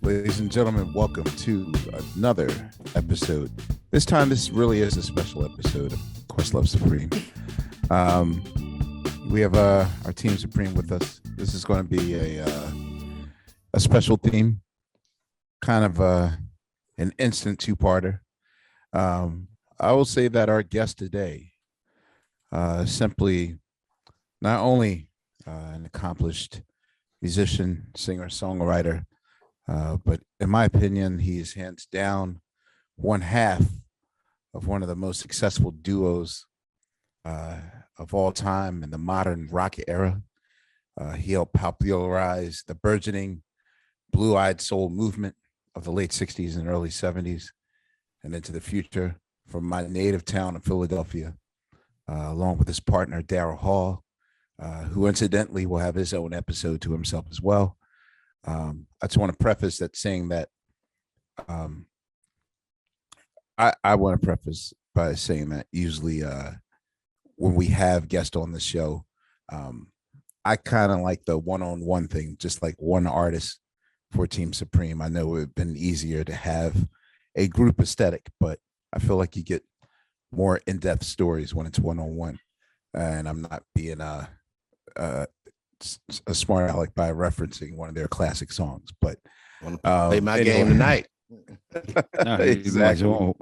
Ladies and gentlemen, welcome to another episode. This time, this really is a special episode of Questlove Supreme. We have our team Supreme with us. This is going to be a special theme, kind of an instant two-parter. I will say that our guest today, simply not only an accomplished musician, singer, songwriter, but in my opinion, he is hands down one half of one of the most successful duos of all time in the modern rock era. He helped popularize the burgeoning blue-eyed soul movement of the late 60s and early 70s and into the future from my native town of Philadelphia, along with his partner, Daryl Hall, who incidentally will have his own episode to himself as well. I just want to preface that saying that I want to preface by saying that usually when we have guests on the show, I kind of like the one-on-one thing, just like one artist for Team Supreme. I know it would have been easier to have a group aesthetic, but I feel like you get more in-depth stories when it's one-on-one. And I'm not being a smart aleck by referencing one of their classic songs, but play my game tonight. No, exactly.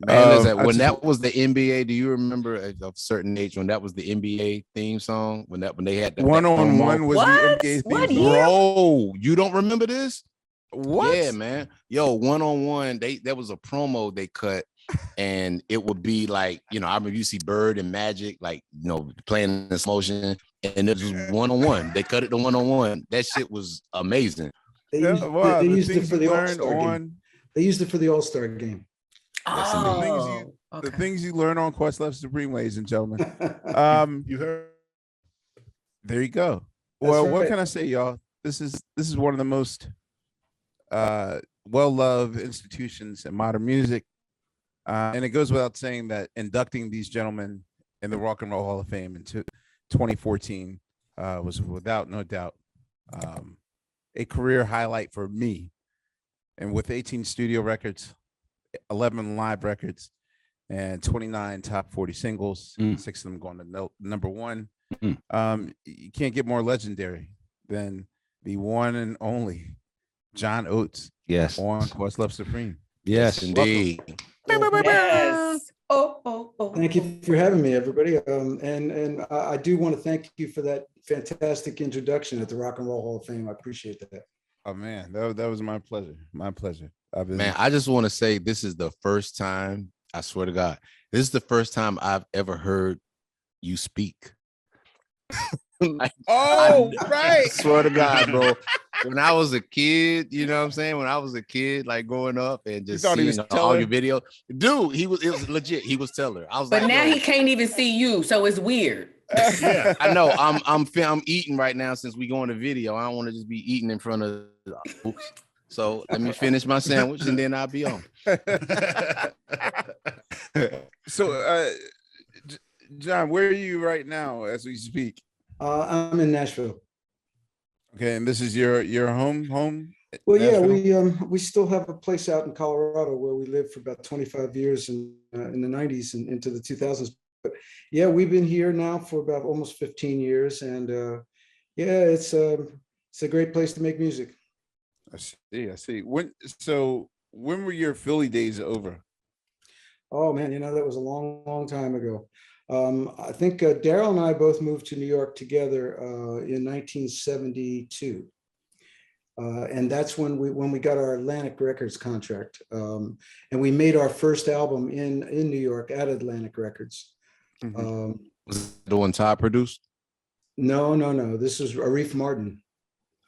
Man, when that was the NBA, do you remember at a certain age when that was the NBA theme song? When they had the one-on-one was the NBA theme song. Bro, you don't remember this? What? Yeah, man. Yo, one-on-one, there was a promo they cut. And it would be like, I remember you see Bird and Magic, like, playing in this motion, and it was one-on-one. They cut it to one-on-one. That shit was amazing. They used it for the All-Star game. They used it for the All-Star game. The things you learn on Questlove Supreme, ladies and gentlemen. You heard. There you go. Well, right. What can I say, y'all? This is one of the most well-loved institutions in modern music. And it goes without saying that inducting these gentlemen in the Rock and Roll Hall of Fame in 2014 was without no doubt a career highlight for me. And with 18 studio records, 11 live records, and 29 top 40 singles, 6 of them going to number one, you can't get more legendary than the one and only John Oates. Yes, on Questlove Supreme. Yes, indeed. Yes. Thank you for having me, everybody. And I do want to thank you for that fantastic introduction at the Rock and Roll Hall of Fame. I appreciate that. Oh man, that was my pleasure. My pleasure. Man, I just want to say this is the first time, I swear to God, this is the first time I've ever heard you speak. Right. I swear to God, bro. When I was a kid, you know what I'm saying? When I was a kid, like growing up and just seeing all your videos, dude, it was legit. He was Teller. I was but like, now he can't even see you, so it's weird. Yeah, I know. I'm eating right now since we go on the video. I don't want to just be eating in front of. Oops. So let me finish my sandwich and then I'll be on. So, John, where are you right now as we speak? I'm in Nashville. Okay, and this is your home? Well, Nashville? Yeah, we still have a place out in Colorado where we lived for about 25 years in the 90s and into the 2000s. But yeah, we've been here now for about almost 15 years, and yeah, it's a great place to make music. I see. When were your Philly days over? Oh man, that was a long time ago. I think Daryl and I both moved to New York together in 1972. And that's when we got our Atlantic Records contract. And we made our first album in New York at Atlantic Records. Mm-hmm. Was the one Todd produced? No. This is Arif Mardin.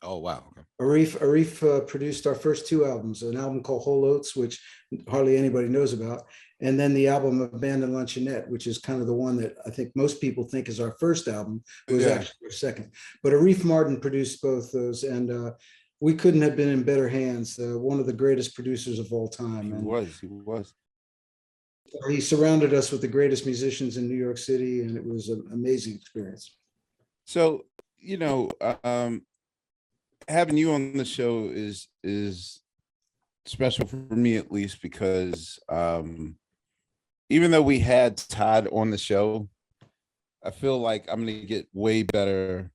Oh, wow. Okay. Arif produced our first two albums, an album called Hall Oates, which hardly anybody knows about, and then the album Abandoned Luncheonette, which is kind of the one that I think most people think is our first album. It was actually our second. But Arif Mardin produced both those, and we couldn't have been in better hands. One of the greatest producers of all time. He was. He surrounded us with the greatest musicians in New York City, and it was an amazing experience. So, having you on the show is special for me, at least, because even though we had Todd on the show, I feel like I'm gonna get way better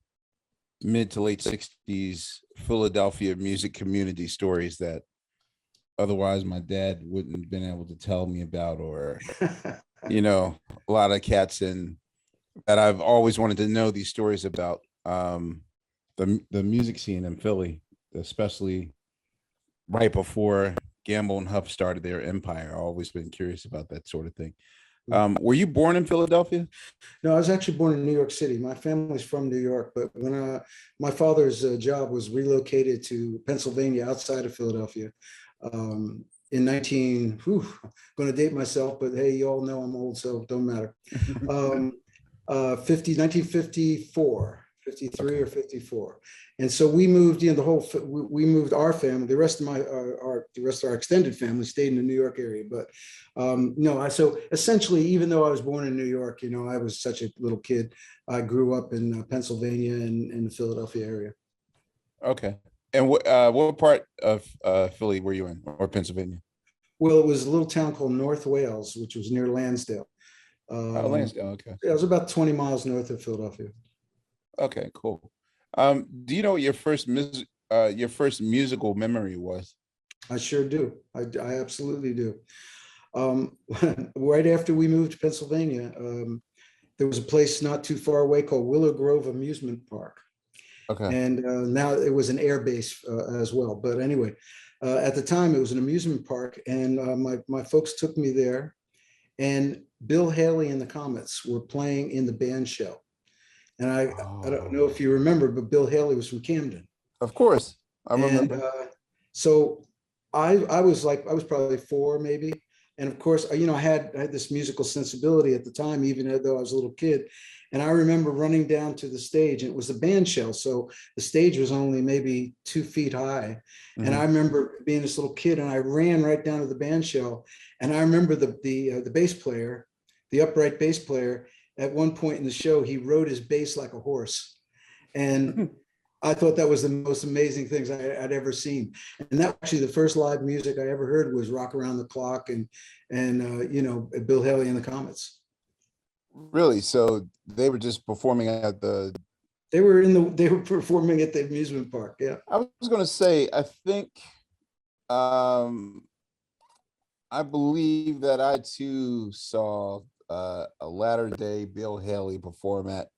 mid to late 60s Philadelphia music community stories that otherwise my dad wouldn't have been able to tell me about, or a lot of cats in that I've always wanted to know these stories about. The music scene in Philly, especially right before Gamble and Huff started their empire. I've always been curious about that sort of thing. Were you born in Philadelphia? No, I was actually born in New York City. My family's from New York, but when my father's job was relocated to Pennsylvania outside of Philadelphia in going to date myself, but hey, you all know I'm old, so it don't matter. 1954, 53 or 54. And so we moved, we moved our family, the rest of our extended family stayed in the New York area. But so essentially, even though I was born in New York, I was such a little kid. I grew up in Pennsylvania and in the Philadelphia area. Okay. And what part of Philly were you in, or Pennsylvania? Well, it was a little town called North Wales, which was near Lansdale. Lansdale, okay. Yeah, it was about 20 miles north of Philadelphia. Okay, cool. Do you know what your first musical memory was? I sure do. I absolutely do. Right after we moved to Pennsylvania, there was a place not too far away called Willow Grove Amusement Park. Okay. And now it was an air base as well. But anyway, at the time it was an amusement park, and my folks took me there, and Bill Haley and the Comets were playing in the band shell. And I don't know if you remember, but Bill Haley was from Camden. Of course, I remember. And so I was probably 4 maybe. And of course, I had this musical sensibility at the time, even though I was a little kid. And I remember running down to the stage, and it was a band shell. So the stage was only maybe 2 feet high. Mm-hmm. And I remember being this little kid, and I ran right down to the band shell. And I remember the bass player, the upright bass player, at one point in the show, he rode his bass like a horse. And I thought that was the most amazing things I'd ever seen. And that actually the first live music I ever heard was Rock Around the Clock and Bill Haley and the Comets. Really? So they were just performing at the... They were performing at the amusement park, yeah. I was going to say, I think, I believe that I too saw a latter day Bill Haley perform at...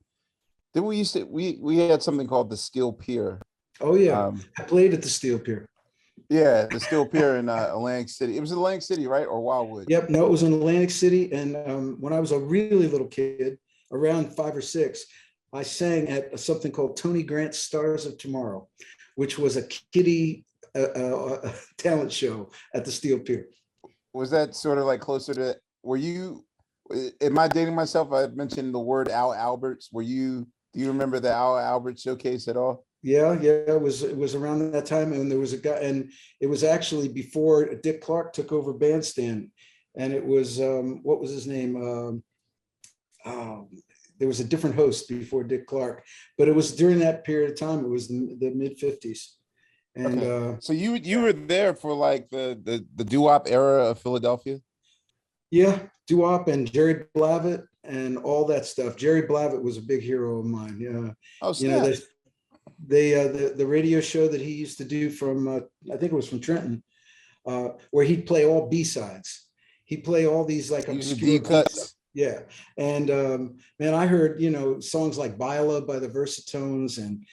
Then we had something called the Steel Pier. Oh yeah, I played at the Steel Pier. Yeah, the Steel Pier in Atlantic City. It was Atlantic City, right, or Wildwood? Yep, no, it was in Atlantic City. And when I was a really little kid, around 5 or 6, I sang at something called Tony Grant's Stars of Tomorrow, which was a kiddie talent show at the Steel Pier. Was that sort of like closer to? Were you? Am I dating myself? I mentioned the word Al Alberts. Were you? Do you remember the Al Albert showcase at all? Yeah, it was around that time, and there was a guy, and it was actually before Dick Clark took over Bandstand, and it was what was his name? There was a different host before Dick Clark, but it was during that period of time. It was the mid 50s, and okay. So you were there for like the doo-wop era of Philadelphia. Yeah, doo-wop and Jerry Blavat and all that stuff. Jerry Blavat was a big hero of mine. Yeah. Oh, snap. The radio show that he used to do from I think it was from Trenton, where he'd play all B-sides. He'd play all these like obscure cuts. Yeah. And man, I heard, songs like Bila by the Versatones and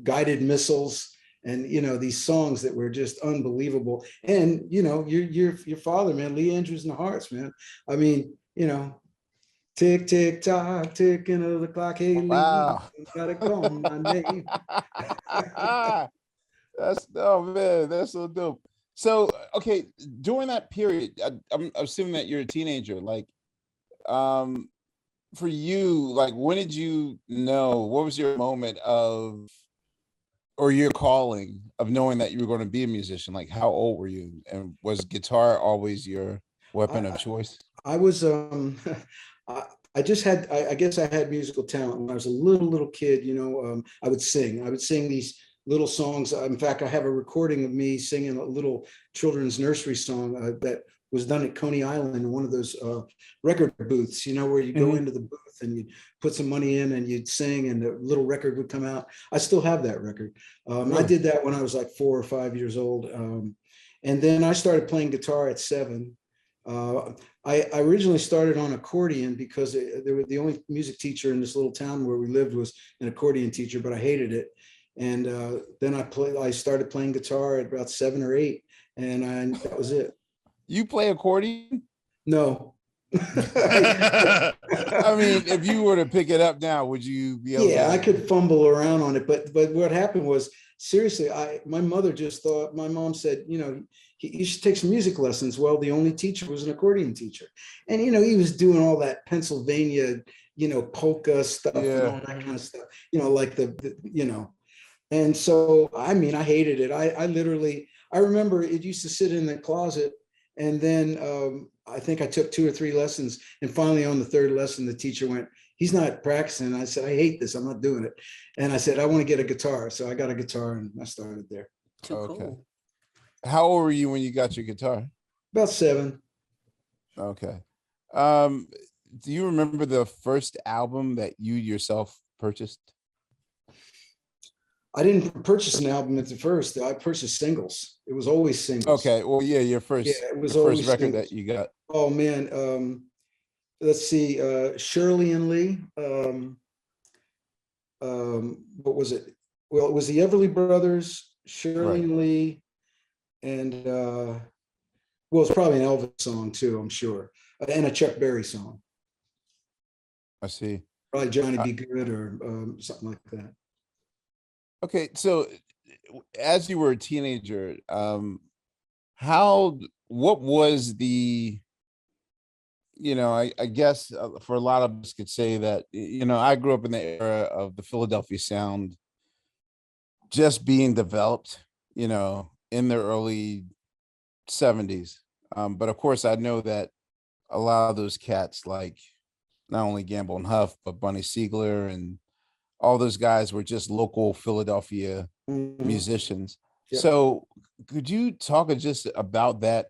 Guided Missiles. And these songs that were just unbelievable. And your father, man, Lee Andrews and the Hearts, man. I mean, tick tick tock, ticking of the clock. Hey, wow. Lee, gotta call my name. That's so dope. So okay, during that period, I'm assuming that you're a teenager. Like, for you, like, when did you know? What was your moment of? Or your calling of knowing that you were going to be a musician? Like, how old were you? And was guitar always your weapon of choice? I was, I guess I had musical talent when I was a little kid. I would sing these little songs. In fact, I have a recording of me singing a little children's nursery song that was done at Coney Island in one of those record booths, where you go into the booth and you put some money in and you'd sing and the little record would come out. I still have that record. I did that when I was like 4 or 5 years old. And then I started playing guitar at 7. I originally started on accordion because the only music teacher in this little town where we lived was an accordion teacher, but I hated it. And then I started playing guitar at about 7 or 8, and that was it. You play accordion? No. I mean, if you were to pick it up now, would you be able I could fumble around on it, but what happened was, seriously, my mom said, you should take some music lessons. Well, the only teacher was an accordion teacher. And, he was doing all that Pennsylvania, polka stuff and all that kind of stuff, like and so, I mean, I hated it. I remember it used to sit in the closet, and then I think I took 2 or 3 lessons, and finally on the 3rd lesson, the teacher went, "He's not practicing." I said, "I hate this. I'm not doing it." And I said, "I want to get a guitar." So I got a guitar and I started there. Okay. Cool. How old were you when you got your guitar? About 7. Okay. Do you remember the first album that you yourself purchased? I didn't purchase an album at the first. I purchased singles. It was always singles. Okay. Well, yeah, your first record singles. that you got. Oh man. Let's see. Shirley and Lee. What was it? Well, it was the Everly Brothers, Shirley and Lee, and it's probably an Elvis song too, I'm sure, and a Chuck Berry song. I see. Probably Johnny Be Good or something like that. Okay, so as you were a teenager, what was the, I guess for a lot of us could say that, I grew up in the era of the Philadelphia sound just being developed, in the early 70s. But of course, I know that a lot of those cats, like not only Gamble and Huff, but Bunny Siegler and all those guys were just local Philadelphia musicians. Yep. So could you talk just about that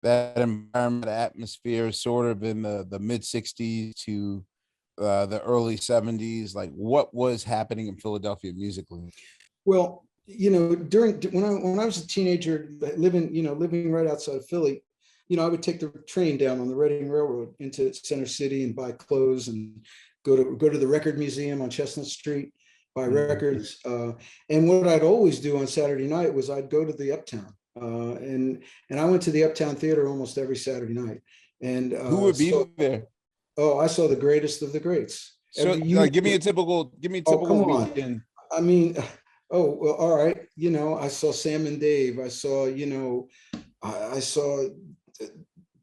environment, atmosphere, sort of in the mid 60s to the early 70s? Like, what was happening in Philadelphia musically? Well, during when I was a teenager, living right outside of Philly, I would take the train down on the Reading Railroad into Center City and buy clothes and go to the record museum on Chestnut Street, buy records. And what I'd always do on Saturday night was I'd go to the Uptown. And I went to the Uptown Theater almost every Saturday night. And who would be there? Oh, I saw the greatest of the greats. So give me a typical come on. weekend. I mean, well, all right. I saw Sam and Dave. I saw, I saw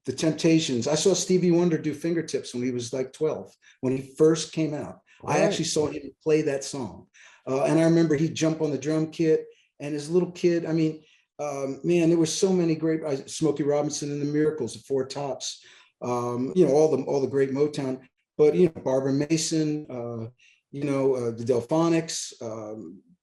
the Temptations. I saw Stevie Wonder do Fingertips when he was like 12, when he first came out. Right. I actually saw him play that song. And I remember he'd jump on the drum kit and his little kid. I mean, man, there were so many great, Smokey Robinson and the Miracles, the Four Tops, all the great Motown, but, Barbara Mason, the Delphonics,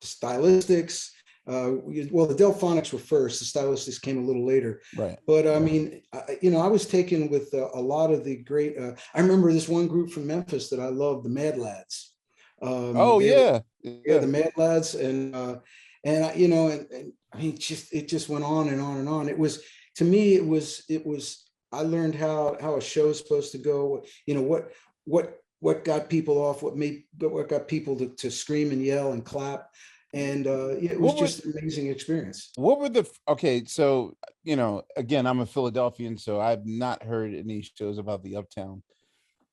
Stylistics. The Delphonics were first. The Stylistics came a little later. Right. But I mean, I was taken with a lot of the great. I remember this one group from Memphis that I loved, the Mad Lads. The Mad Lads, and I mean, it just went on and on and on. It was, to me, it was. I learned how a show is supposed to go. What got people off? What got people to scream and yell and clap. And it was just an amazing experience. What were so, again, I'm a Philadelphian, so I've not heard any shows about the Uptown.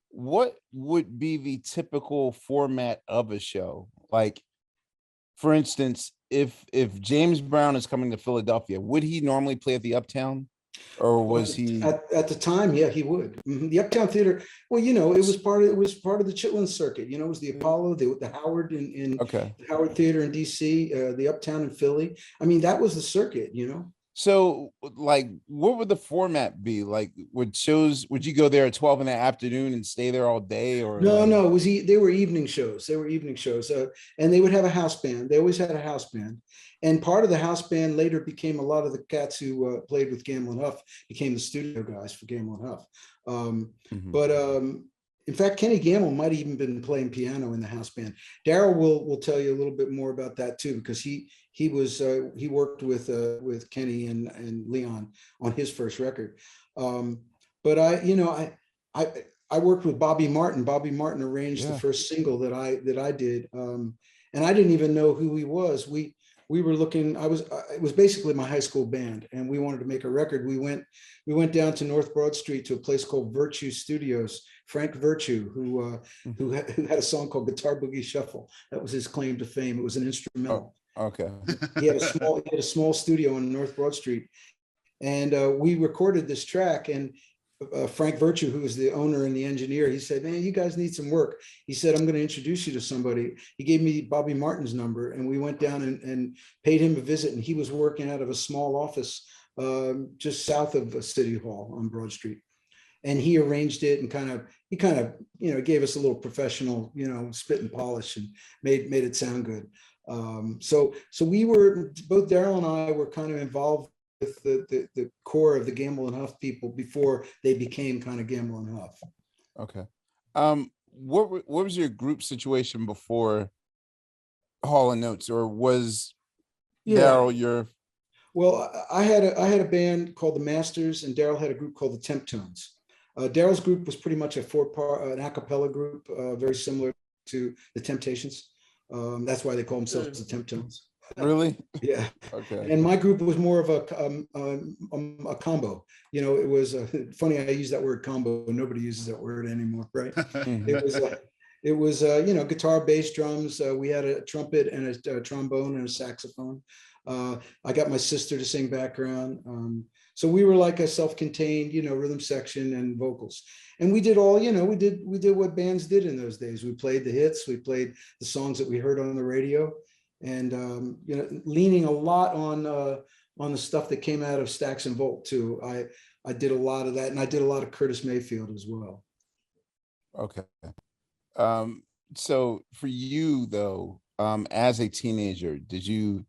What would be the typical format of a show? Like, for instance, if James Brown is coming to Philadelphia, would he normally play at the Uptown? Or was he at the time? Yeah, he would. The Uptown Theater. Well, it was part of the Chitlin circuit. It was the Apollo, the Howard the Howard Theater in DC, the Uptown in Philly. I mean, that was the circuit. So, like, what would the format be? Like, would you go there at 12 in the afternoon and stay there all day, or No, like? no, they were evening shows. They were evening shows, and they would have a house band. They always had a house band, and part of the house band later became a lot of the cats who played with Gamble and Huff became the studio guys for Gamble and Huff. Mhm. But in fact, Kenny Gamble might have even been playing piano in the house band. Daryl will tell you a little bit more about that too, because he worked with Kenny and Leon on his first record. But I worked with Bobby Martin. Bobby Martin arranged the Yeah. first single that I did, and I didn't even know who he was. We were looking. It was basically my high school band, and we wanted to make a record. We went down to North Broad Street to a place called Virtue Studios. Frank Virtue, who had a song called Guitar Boogie Shuffle. That was his claim to fame. It was an instrumental. Oh, okay. He had a small studio on North Broad Street, and we recorded this track. And Frank Virtue, who was the owner and the engineer, he said, "Man, you guys need some work." He said, "I'm going to introduce you to somebody." He gave me Bobby Martin's number, and we went down and paid him a visit. And he was working out of a small office just south of City Hall on Broad Street. And he arranged it and he gave us a little professional, spit and polish, and made it sound good. So we were, both Daryl and I were kind of involved with the core of the Gamble and Huff people before they became kind of Gamble and Huff. Okay. What was your group situation before Hall and Oates, or was Daryl your? Well, I had a band called the Masters, and Daryl had a group called the Temptones. Daryl's group was pretty much an a cappella group, very similar to the Temptations. That's why they call themselves the Temptones. Really? Yeah. Okay. And my group was more of a combo. It was funny. I use that word combo. Nobody uses that word anymore, right? It was guitar, bass, drums. We had a trumpet and a trombone and a saxophone. I got my sister to sing background. So we were like a self-contained, rhythm section and vocals. And we did all, we did what bands did in those days. We played the hits, we played the songs that we heard on the radio, and leaning a lot on the stuff that came out of Stax and Volt too. I did a lot of that, and I did a lot of Curtis Mayfield as well. Okay. So for you though, as a teenager, did you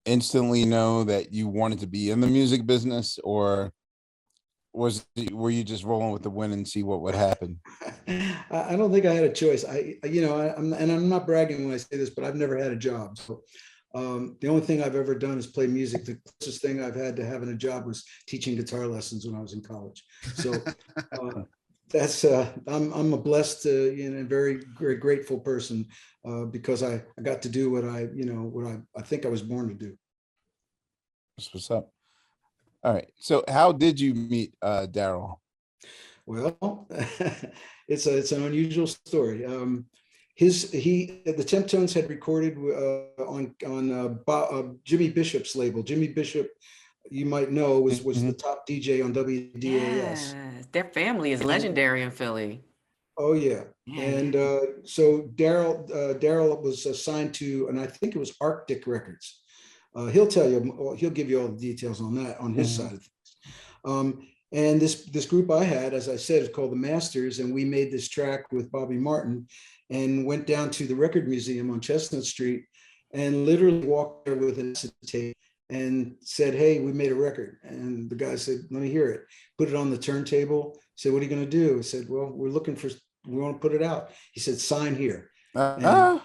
instantly know that you wanted to be in the music business, or were you just rolling with the wind and see what would happen? I don't think I had a choice. I'm not bragging when I say this, but I've never had a job. So the only thing I've ever done is play music. The closest thing I've had to having a job was teaching guitar lessons when I was in college. So that's I'm a blessed and very, very grateful person because I got to do what I think I was born to do. That's what's up. All right. So how did you meet Daryl? Well, it's an unusual story. The Temptones had recorded on Jimmy Bishop's label. Jimmy Bishop, you might know, was the top DJ on WDAS. Yes, their family is legendary in Philly. Oh yeah. And so Daryl was assigned to, and I think it was Arctic Records. He'll give you all the details on that on his side of things. And this group I had, as I said, is called the Masters, and we made this track with Bobby Martin and went down to the Record Museum on Chestnut Street and literally walked there with an acetate and said, "Hey, we made a record." And the guy said, "Let me hear it." Put it on the turntable. Said, "What are you going to do?" I said, "Well, we want to put it out." He said, "Sign here." And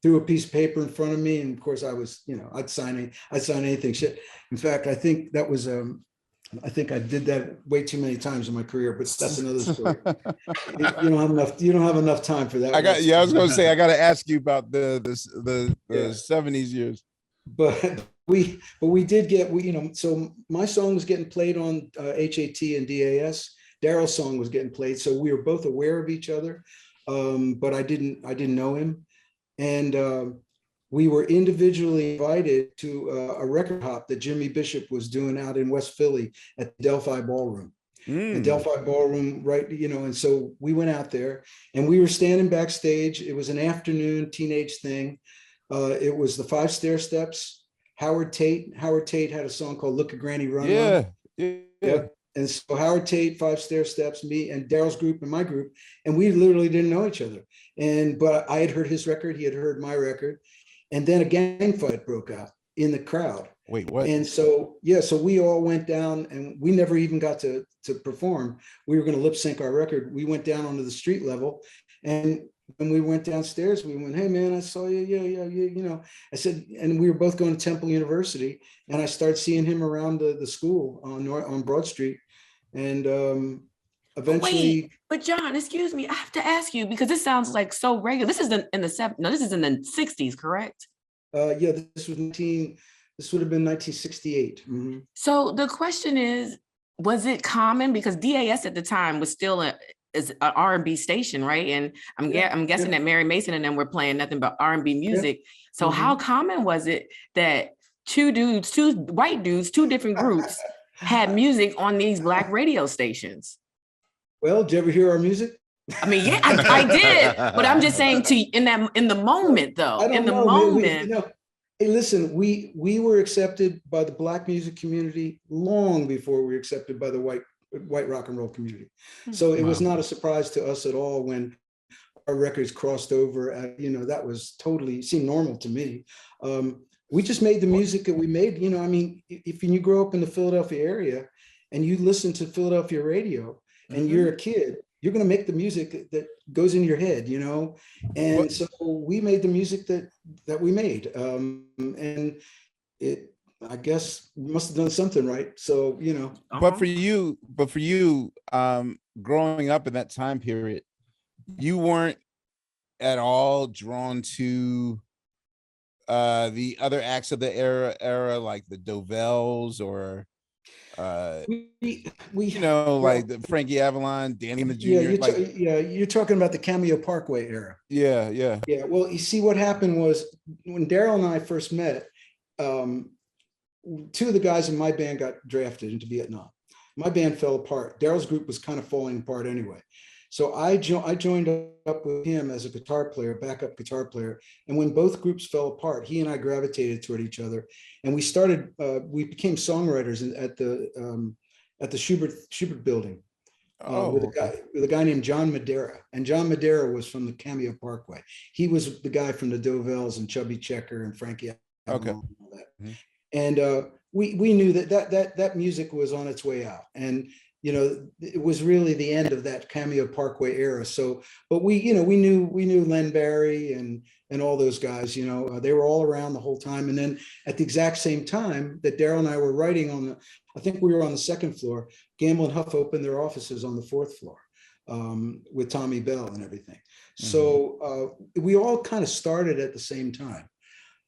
threw a piece of paper in front of me, and of course I was, I'd sign anything. Shit. In fact, I think that was I think I did that way too many times in my career, but that's another story. You don't have enough time for that. I was going to say, I got to ask you about the 70s years. But we did get, so my song was getting played on HAT and DAS. Daryl's song was getting played. So we were both aware of each other, but I didn't know him. And we were individually invited to a record hop that Jimmy Bishop was doing out in West Philly at the Delphi Ballroom. And Delphi Ballroom, right, and so we went out there and we were standing backstage. It was an afternoon teenage thing. It was the 5 stair steps, Howard Tate. Howard Tate had a song called "Look at Granny Run Run." Yeah. And so Howard Tate, Five Stair Steps, me and Daryl's group and my group, and we literally didn't know each other. But I had heard his record, he had heard my record, and then a gang fight broke out in the crowd. Wait, what? And so so we all went down, and we never even got to perform. We were going to lip sync our record. We went down onto the street level, and when we went downstairs, we went, "Hey man, I saw you, yeah. I said, and we were both going to Temple University, and I started seeing him around the school on Broad Street, and eventually. But John, excuse me, I have to ask you because this sounds like so regular. This is in the this is in the 60s, correct? Yeah, this would have been 1968. Mm-hmm. So the question is, was it common because DAS at the time was still an R&B station, right? And I'm guessing that Mary Mason and them were playing nothing but R&B music. Yeah. So how common was it that two white dudes, two different groups had music on these Black radio stations? Well, did you ever hear our music? I mean, yeah, I did, but I'm just saying in the moment though, hey, listen, we were accepted by the Black music community long before we were accepted by the white rock and roll community. So it was not a surprise to us at all when our records crossed over. That was seemed normal to me. We just made the music that we made. I mean, if you grow up in the Philadelphia area and you listen to Philadelphia radio and you're a kid, you're going to make the music that goes in your head, and so we made the music that we made, and it, I guess, must have done something right. So But for you, growing up in that time period, you weren't at all drawn to the other acts of the era, like the Dovells or like the Frankie Avalon, Danny and the Junior. You're talking about the Cameo Parkway era. Yeah. Well, you see, what happened was when Daryl and I first met, two of the guys in my band got drafted into Vietnam. My band fell apart. Daryl's group was kind of falling apart anyway. So I joined up with him as a backup guitar player. And when both groups fell apart, he and I gravitated toward each other. And we became songwriters at the Schubert building with a guy named John Madera. And John Madera was from the Cameo Parkway. He was the guy from the Dovells and Chubby Checker and Frankie. Okay. And all that. Mm-hmm. And we knew that music was on its way out. And it was really the end of that Cameo Parkway era. So, but we knew Len Barry and all those guys. They were all around the whole time. And then at the exact same time that Daryl and I were writing I think we were on the second floor. Gamble and Huff opened their offices on the fourth floor with Tommy Bell and everything. Mm-hmm. So we all kind of started at the same time.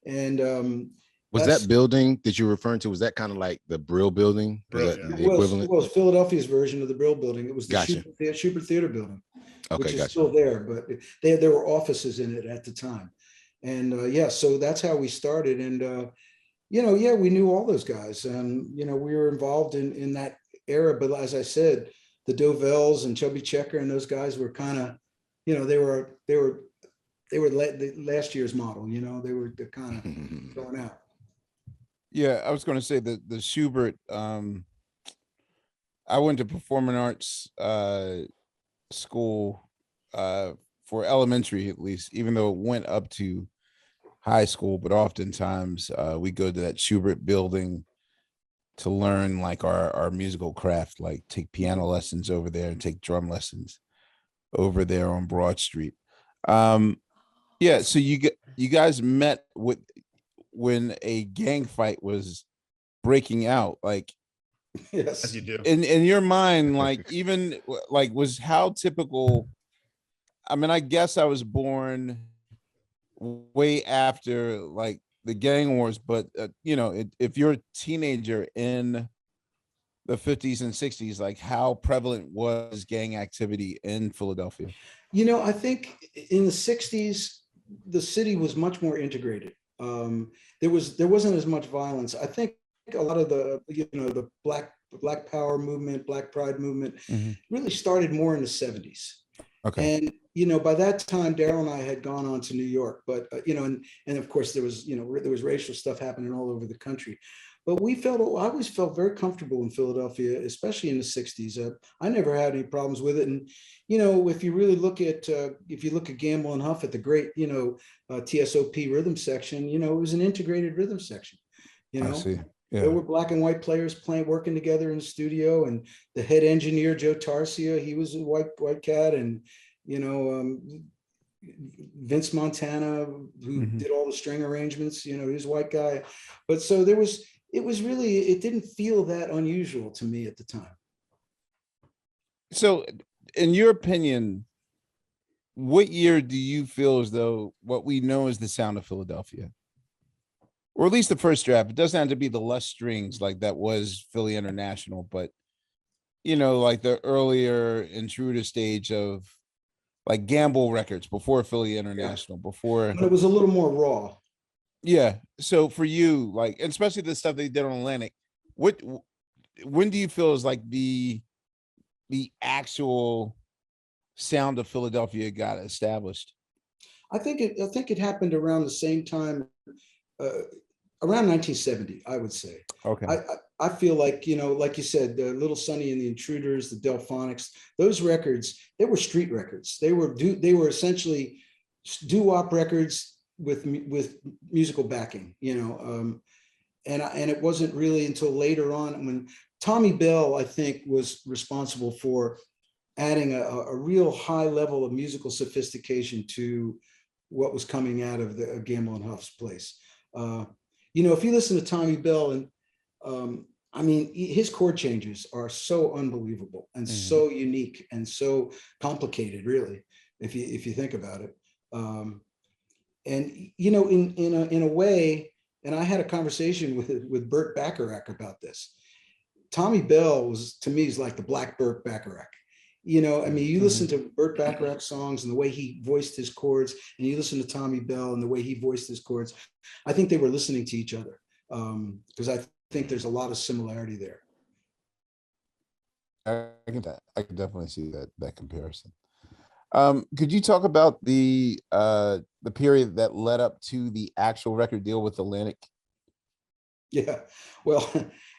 And was that building that you're referring to, was that kind of like the Brill building? The equivalent? It was Philadelphia's version of the Brill building. It was the Schubert Theater building, which is still there, but there were offices in it at the time. And so that's how we started. And, we knew all those guys, and, we were involved in that era. But as I said, the Dovells and Chubby Checker and those guys were kind of, they were the last year's model, they were kind of going out. Yeah, I was going to say that the Schubert, I went to performing arts school for elementary, at least, even though it went up to high school. But oftentimes we go to that Schubert building to learn like our musical craft, like take piano lessons over there and take drum lessons over there on Broad Street. So you guys met when a gang fight was breaking out, like, yes, as you do. In your mind, like, even like, was how typical? I mean, I guess I was born way after like the gang wars, but if you're a teenager in the 50s and 60s, like, how prevalent was gang activity in Philadelphia? I think in the 60s, the city was much more integrated. There wasn't as much violence. I think a lot of the Black Power movement, Black Pride movement really started more in the 70s. Okay. And, by that time, Daryl and I had gone on to New York, but, and of course there was, there was racial stuff happening all over the country. But I always felt very comfortable in Philadelphia, especially in the 60s. I never had any problems with it. And, if you really look at, if you look at Gamble and Huff at the great, TSOP rhythm section, it was an integrated rhythm section, I see. There Yeah. were black and white players working together in the studio, and the head engineer, Joe Tarsia, he was a white cat, and, Vince Montana, who did all the string arrangements, he was a white guy. But so it didn't feel that unusual to me at the time. So in your opinion, what year do you feel as though what we know is the sound of Philadelphia? Or at least the first draft. It doesn't have to be the lush strings like that was Philly International, but like the earlier intruder stage of like Gamble Records before Philly International, before. But it was a little more raw. Yeah. So for you, like, and especially the stuff they did on Atlantic, when do you feel is like the actual sound of Philadelphia got established? I think it happened around the same time, around 1970, I would say. Okay. I feel like, like you said, the Little Sonny and the Intruders, the Delphonics, those records, they were street records. They were essentially doo-wop records with musical backing, and it wasn't really until later on when Tommy Bell, I think, was responsible for adding a real high level of musical sophistication to what was coming out of the Gamble and Huff's place. If you listen to Tommy Bell, and his chord changes are so unbelievable and so unique and so complicated, really, if you think about it. In a way, and I had a conversation with Burt Bacharach about this. Tommy Bell to me is like the Black Burt Bacharach. You listen to Burt Bacharach songs and the way he voiced his chords, and you listen to Tommy Bell and the way he voiced his chords. I think they were listening to each other, because I think there's a lot of similarity there. I can definitely see that comparison. Could you talk about the period that led up to the actual record deal with Atlantic? Yeah, well,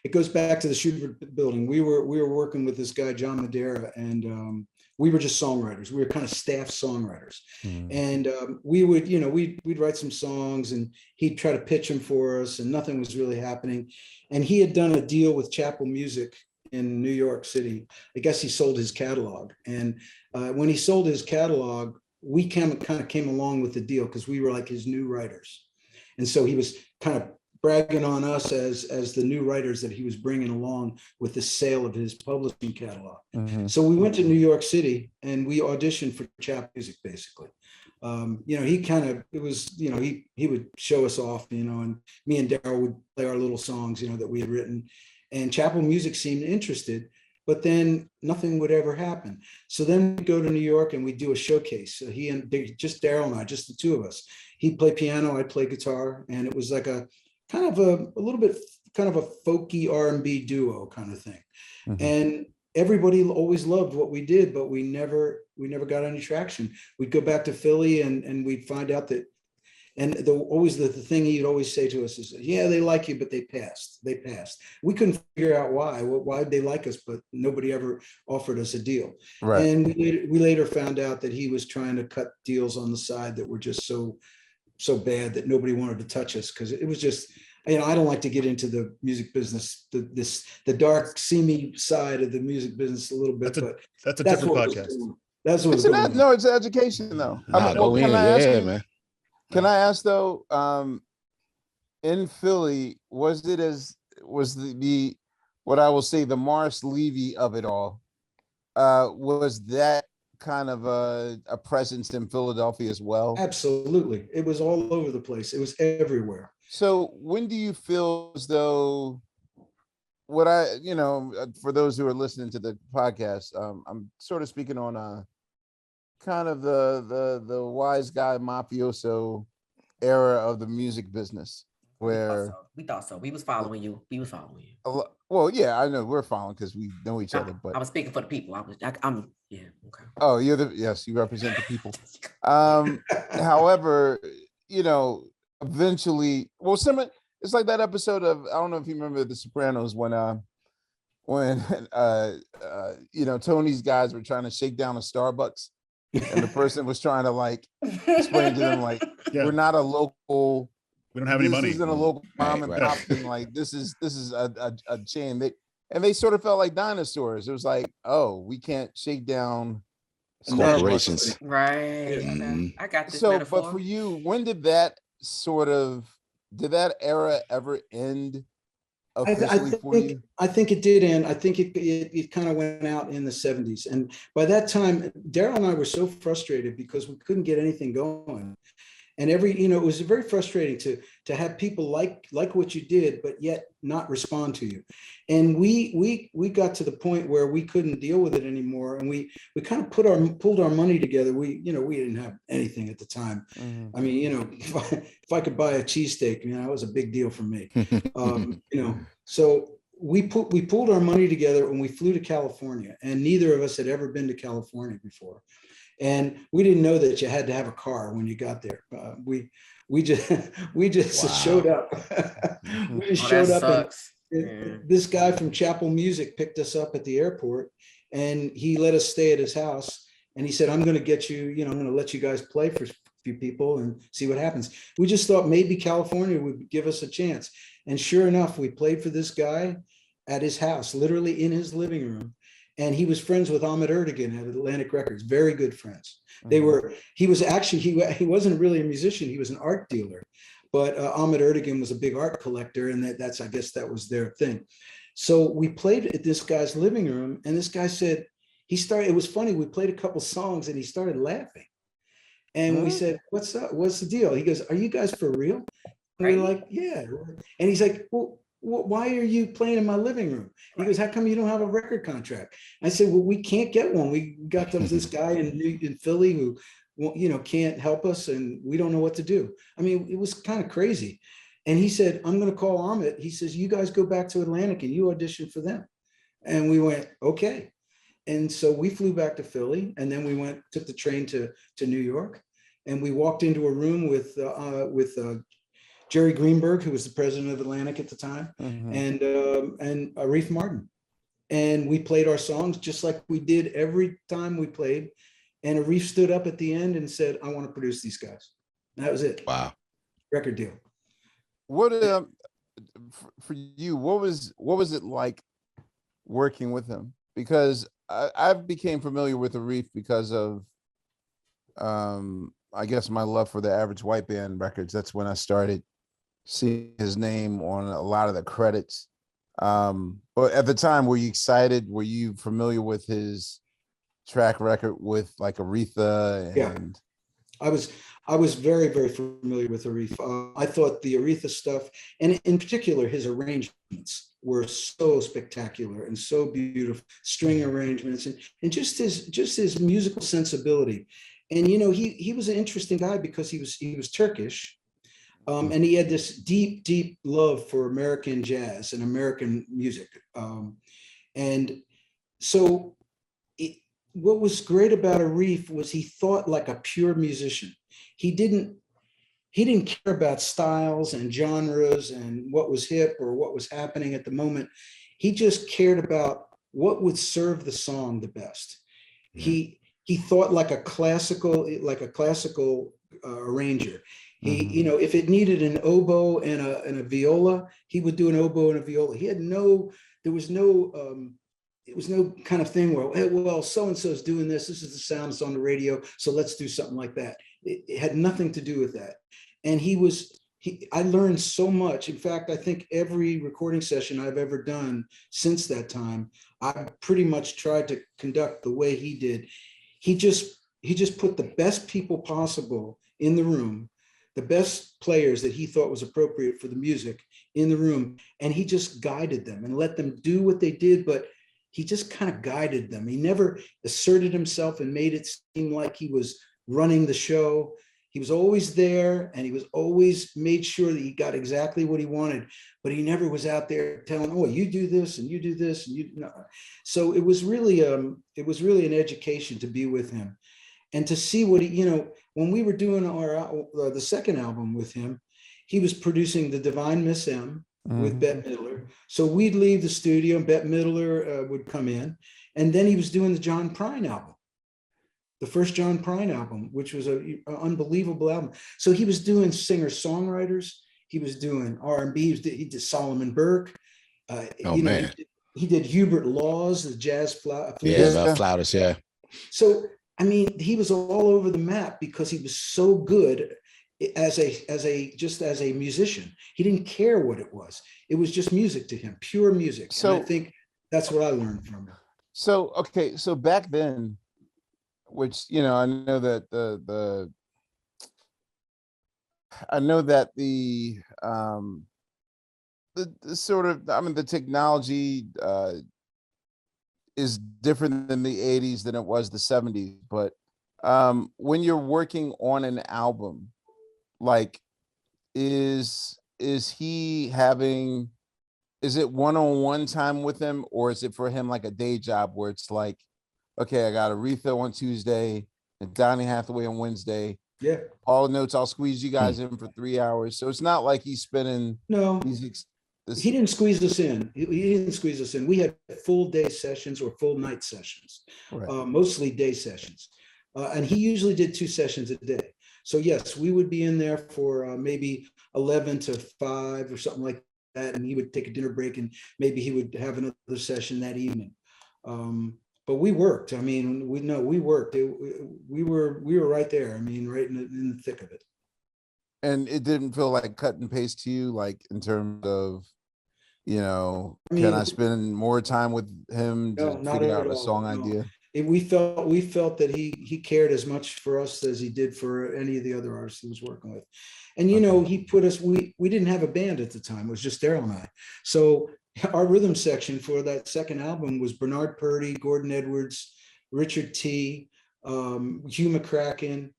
it goes back to the Schubert Building. We were working with this guy John Madera, and we were just songwriters. We were kind of staff songwriters, and we'd write some songs, and he'd try to pitch them for us, and nothing was really happening. And he had done a deal with Chapel Music in New York City. I guess he sold his catalog, and when he sold his catalog, we kind of came along with the deal because we were like his new writers, and so he was kind of bragging on us as the new writers that he was bringing along with the sale of his publishing catalog. So we went to New York City and we auditioned for Chapel Music, basically. He would show us off, and me and Daryl would play our little songs, that we had written, and Chapel Music seemed interested, but then nothing would ever happen. So then we go to New York and we do a showcase. So just Daryl and I, just the two of us. He'd play piano, I'd play guitar, and it was like a kind of a little bit kind of a folky R&B duo kind of thing. And everybody always loved what we did, but we never got any traction. We'd go back to Philly and we'd find out that, and the thing he'd always say to us is, yeah, they like you, but they passed. We couldn't figure out why'd they like us, but nobody ever offered us a deal. Right. And we later found out that he was trying to cut deals on the side that were just so bad that nobody wanted to touch us, because it was just, I don't like to get into the music business, the dark, seamy side of the music business a little bit. That's a different podcast. That's what no, it's education though. Can I ask though, in Philly, was the what I will say the Morris Levy of it all? Was that kind of a presence in Philadelphia as well? Absolutely. It was all over the place. It was everywhere. So when do you feel as though for those who are listening to the podcast, I'm sort of speaking on kind of the wise guy mafioso era of the music business, where we thought so. We was following you. Well, yeah, I know we're following because we know each other. But I was speaking for the people. I'm Yeah. Okay. Oh, yes, you represent the people. However, you know, eventually, well, similar. It's like that episode of, I don't know if you remember The Sopranos when Tony's guys were trying to shake down a Starbucks, and the person was trying to like explain to them like, we're not a local. We don't have any money. This isn't a local mom and pop thing. Like this is a chain. They sort of felt like dinosaurs. It was like, oh, we can't shake down corporations. Right. Mhm. I got this So, metaphor. but for you, when did that era ever end officially for you? I think it did end. I think it kind of went out in the 70s. And by that time, Daryl and I were so frustrated because we couldn't get anything going. And it was very frustrating to have people like what you did, but yet not respond to you. And we got to the point where we couldn't deal with it anymore. And we kind of pulled our money together. We didn't have anything at the time. Mm-hmm. I mean, if I could buy a cheesesteak, that was a big deal for me. So we pulled our money together and we flew to California, and neither of us had ever been to California before. And we didn't know that you had to have a car when you got there. We just showed up. We just showed up. And this guy from Chapel Music picked us up at the airport, and he let us stay at his house. And he said, "I'm going to get you. I'm going to let you guys play for a few people and see what happens." We just thought maybe California would give us a chance. And sure enough, we played for this guy at his house, literally in his living room. And he was friends with Ahmet Ertegun at Atlantic Records, very good friends. He wasn't really a musician, he was an art dealer. But Ahmet Ertegun was a big art collector, and I guess that was their thing. So we played at this guy's living room, and this guy said, it was funny, we played a couple songs and he started laughing. And we said, "What's up? What's the deal?" He goes, "Are you guys for real?" And we're like, "Yeah." And he's like, "Well, why are you playing in my living room?" He goes, "How come you don't have a record contract?" I said, "Well, we can't get one. We got this guy in Philly who, can't help us, and we don't know what to do." I mean, it was kind of crazy. And he said, "I'm going to call Ahmet." He says, "You guys go back to Atlantic and you audition for them." And we went, "Okay." And so we flew back to Philly, and then we took the train to New York, and we walked into a room with Jerry Greenberg, who was the president of Atlantic at the time, and Arif Mardin. And we played our songs just like we did every time we played. And Arif stood up at the end and said, "I want to produce these guys." And that was it. Wow. Record deal. What for you? What was it like working with him? Because I became familiar with Arif because of I guess my love for the Average White Band records. That's when I started seeing his name on a lot of the credits. But at the time, were you excited? Were you familiar with his track record with like Aretha? And I was very, very familiar with Arif. I thought the Aretha stuff, and in particular, his arrangements were so spectacular and so beautiful. String arrangements and just his musical sensibility. And he was an interesting guy because he was Turkish. And he had this deep, deep love for American jazz and American music. And so what was great about Arif was he thought like a pure musician. He didn't care about styles and genres and what was hip or what was happening at the moment. He just cared about what would serve the song the best. He thought like a classical arranger. He, if it needed an oboe and a viola, he would do an oboe and a viola. There was no kind of thing where, "Hey, well, so-and-so is doing this. This is the sound that's on the radio, so let's do something like that." It had nothing to do with that. And I learned so much. In fact, I think every recording session I've ever done since that time, I pretty much tried to conduct the way he did. He just put the best people possible in the room, the best players that he thought was appropriate for the music in the room, and he just guided them and let them do what they did, but he just kind of guided them. He never asserted himself and made it seem like he was running the show. He was always there, and he was always made sure that he got exactly what he wanted, but he never was out there telling, oh, you do this and you do this. And you know. So it was really an education to be with him and to see what he, when we were doing the second album with him, he was producing The Divine Miss M with Bette Midler. So we'd leave the studio and Bette Midler would come in, and then he was doing the John Prine album. The first John Prine album, which was an unbelievable album. So he was doing singer-songwriters. He was doing R&B. He did Solomon Burke. Man. He did Hubert Laws, the jazz flautist. Yeah, flautist, yeah. So, I mean, he was all over the map because he was so good as a musician. He didn't care what it was. It was just music to him, pure music. So and I think that's what I learned from him. So, okay. So back then, which, I know that the sort of, the technology is different than the 80s than it was the 70s. But when you're working on an album, like, is it one-on-one time with him, or is it for him like a day job where it's like, okay, I got Aretha on Tuesday and Donny Hathaway on Wednesday. Yeah. All notes, I'll squeeze you guys in for 3 hours. So it's not like he's spinning. No, he didn't squeeze us in. He didn't squeeze us in. We had full day sessions or full night sessions, right. Mostly day sessions. And he usually did 2 sessions a day. So yes, we would be in there for maybe 11 to 5 or something like that. And he would take a dinner break and maybe he would have another session that evening. But we worked. I mean, we worked. We were right there. I mean, right in the thick of it. And it didn't feel like cut and paste to you, like in terms of, can I spend more time with him to figure out a song idea? We felt that he cared as much for us as he did for any of the other artists he was working with. And he put us. We didn't have a band at the time. It was just Daryl and I. So our rhythm section for that second album was Bernard Purdy, Gordon Edwards, Richard T, Hugh McCracken,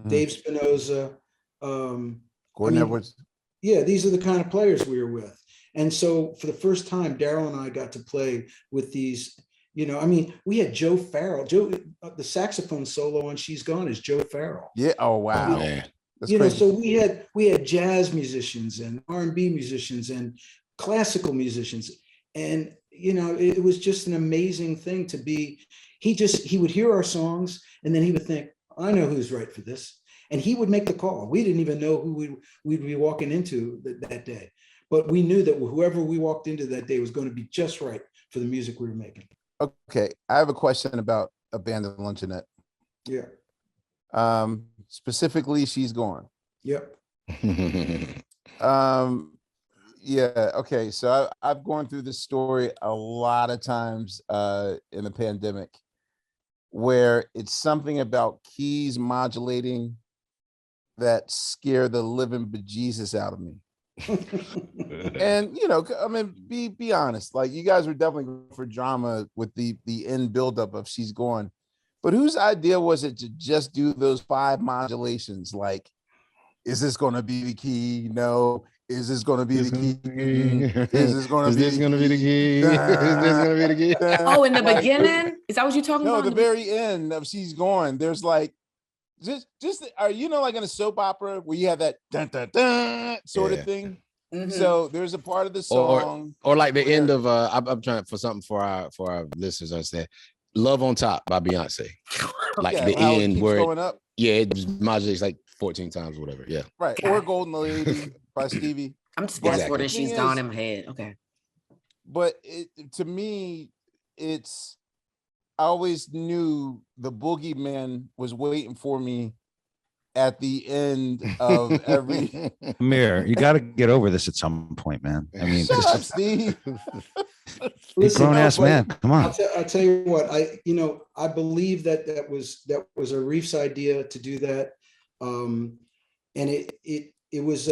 Dave Spinoza, Gordon Edwards. Yeah, these are the kind of players we were with. And so for the first time, Daryl and I got to play with these, we had Joe Farrell. The saxophone solo on She's Gone is Joe Farrell. Yeah. Oh, wow. That's crazy. So we had jazz musicians and R&B musicians and classical musicians. And, it was just an amazing thing to be. He would hear our songs and then he would think, I know who's right for this. And he would make the call. We didn't even know who we'd be walking into that day. But we knew that whoever we walked into that day was going to be just right for the music we were making. Okay. I have a question about Abandoned Luncheonette. Yeah. Specifically, She's Gone. Yep. Yeah. Okay. So I've gone through this story a lot of times in the pandemic, where it's something about keys modulating that scare the living bejesus out of me. And be honest, like, you guys were definitely going for drama with the end buildup of She's Gone, but whose idea was it to just do those 5 modulations? Like, is this going to be the key? No. Is this going to be the key? Is this going to be the key? Is this going to be the key? Oh, in the beginning? Is that what you're talking about? No, the very end of She's Gone, there's like, just like in a soap opera where you have that dun, dun, dun, sort of thing. Mm-hmm. So there's a part of the song, or like the end of I'm trying for something for our listeners. I said, "Love on Top" by Beyonce. Like the end where going up. Yeah, it modulates like 14 times or whatever. Yeah, right. Or Golden Lady by Stevie. I'm just guessing what She's Gone in my head. Okay, but to me, I always knew the boogeyman was waiting for me at the end of every. Amir, you got to get over this at some point, man. I mean, shut up, Steve. Grown ass man. Come on. I'll tell you what. I believe that was Arif's idea to do that, and it was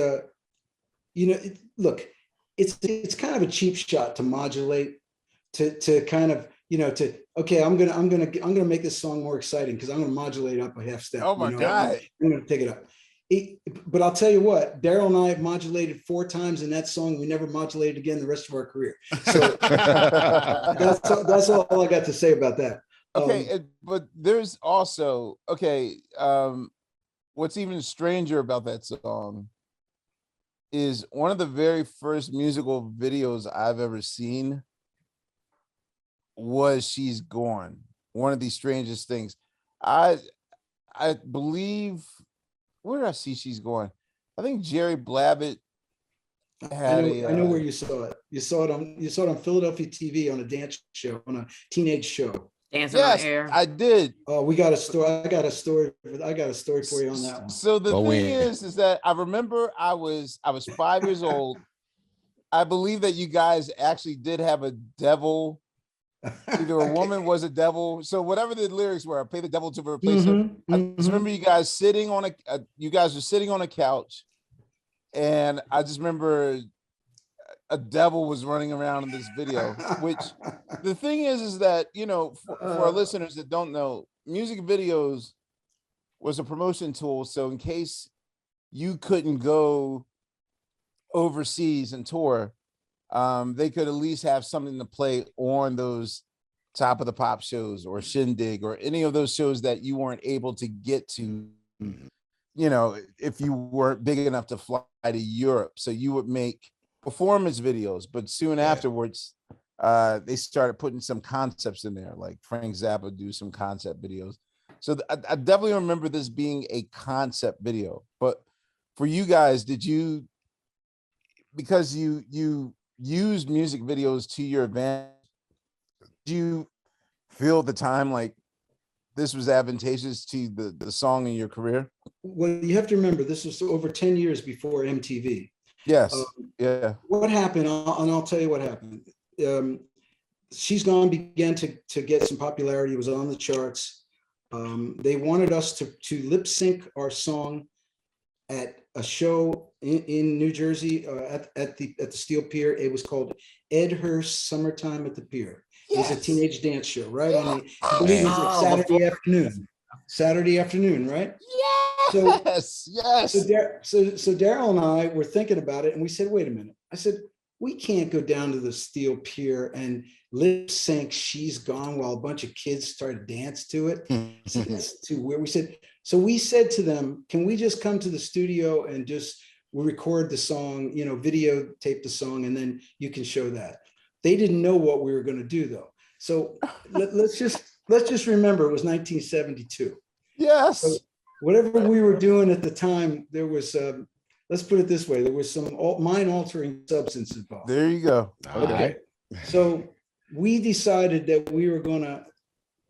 look, it's kind of a cheap shot to modulate to kind of. I'm gonna make this song more exciting because I'm gonna modulate up a half step. Oh my God. I'm gonna take it up. But I'll tell you what, Daryl and I modulated 4 times in that song. We never modulated again the rest of our career. So that's all I got to say about that. Okay, but there's also what's even stranger about that song is one of the very first musical videos I've ever seen was She's Gone. One of the strangest things. I believe, where did I see She's Gone? I think Jerry Blabbett had I know where you saw it. You saw it on Philadelphia TV on a dance show, on a teenage show. Dancing on air. I did. Oh, we got a story. I got a story for you on that one. So the thing is that I remember I was 5 years old. I believe that you guys actually did have a devil. Either a woman was a devil. So whatever the lyrics were, I pay the devil to replace her. I just remember you guys sitting on you guys were sitting on a couch, and I just remember a devil was running around in this video. Which the thing is that, you know, for our listeners that don't know, music videos was a promotion tool. So in case you couldn't go overseas and tour, they could at least have something to play on those Top of the Pop shows or Shindig or any of those shows that you weren't able to get to, you know, if you weren't big enough to fly to Europe. So you would make performance videos, but soon afterwards, they started putting some concepts in there, like Frank Zappa do some concept videos. So I definitely remember this being a concept video. But for you guys, did you, because you used music videos to your advantage, did you feel at the time like this was advantageous to the song in your career? Well, you have to remember, this was over 10 years before MTV. Yes. Yeah. What happened, and I'll tell you what happened. She's Gone began to get some popularity. It was on the charts. They wanted us to lip sync our song at a show in New Jersey, at the Steel Pier. It was called Ed Hurst's Summertime at the Pier. It was a teenage dance show, right? I believe it was like Saturday afternoon. Saturday afternoon, right? Yes. So Daryl and I were thinking about it, and we said, wait a minute. I said, we can't go down to the Steel Pier and lip sync She's Gone while a bunch of kids try to dance to it. It's too weird. We said to them, can we just come to the studio and we'll record the song, you know, videotape the song, and then you can show that. They didn't know what we were going to do, though. So let's just remember it was 1972. Yes. So whatever we were doing at the time, there was, let's put it this way, there was some mind-altering substance involved. There you go. Okay. So we decided that we were going to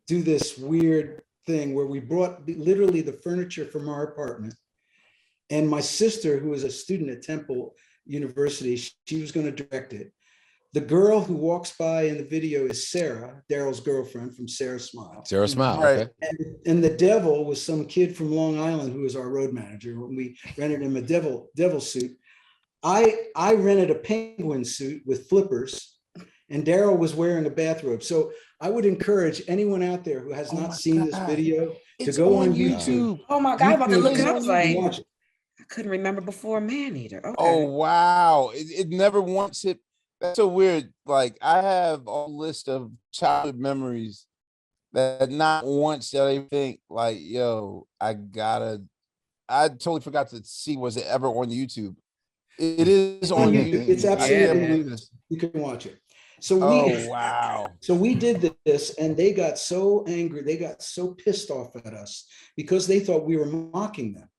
do this weird thing where we brought literally the furniture from our apartment, and my sister, who was a student at Temple University, she was going to direct it. The girl who walks by in the video is Sarah, Daryl's girlfriend from Sarah Smile. Sarah Smile. Right. Okay. And the devil was some kid from Long Island who was our road manager. When we rented him a devil suit, I rented a penguin suit with flippers, and Daryl was wearing a bathrobe. So I would encourage anyone out there who has not seen this video to go on YouTube. Oh my God, I'm about to look it up. Like, watch it. I couldn't remember before Man Eater. Okay. Oh, wow. It never once hit. That's so weird. Like, I have a list of childhood memories that not once did I think, like, yo, I totally forgot to see, was it ever on YouTube? It is on YouTube. It's absolutely, this. you can watch it. So wow. So we did this, and they got so angry, they got so pissed off at us because they thought we were mocking them.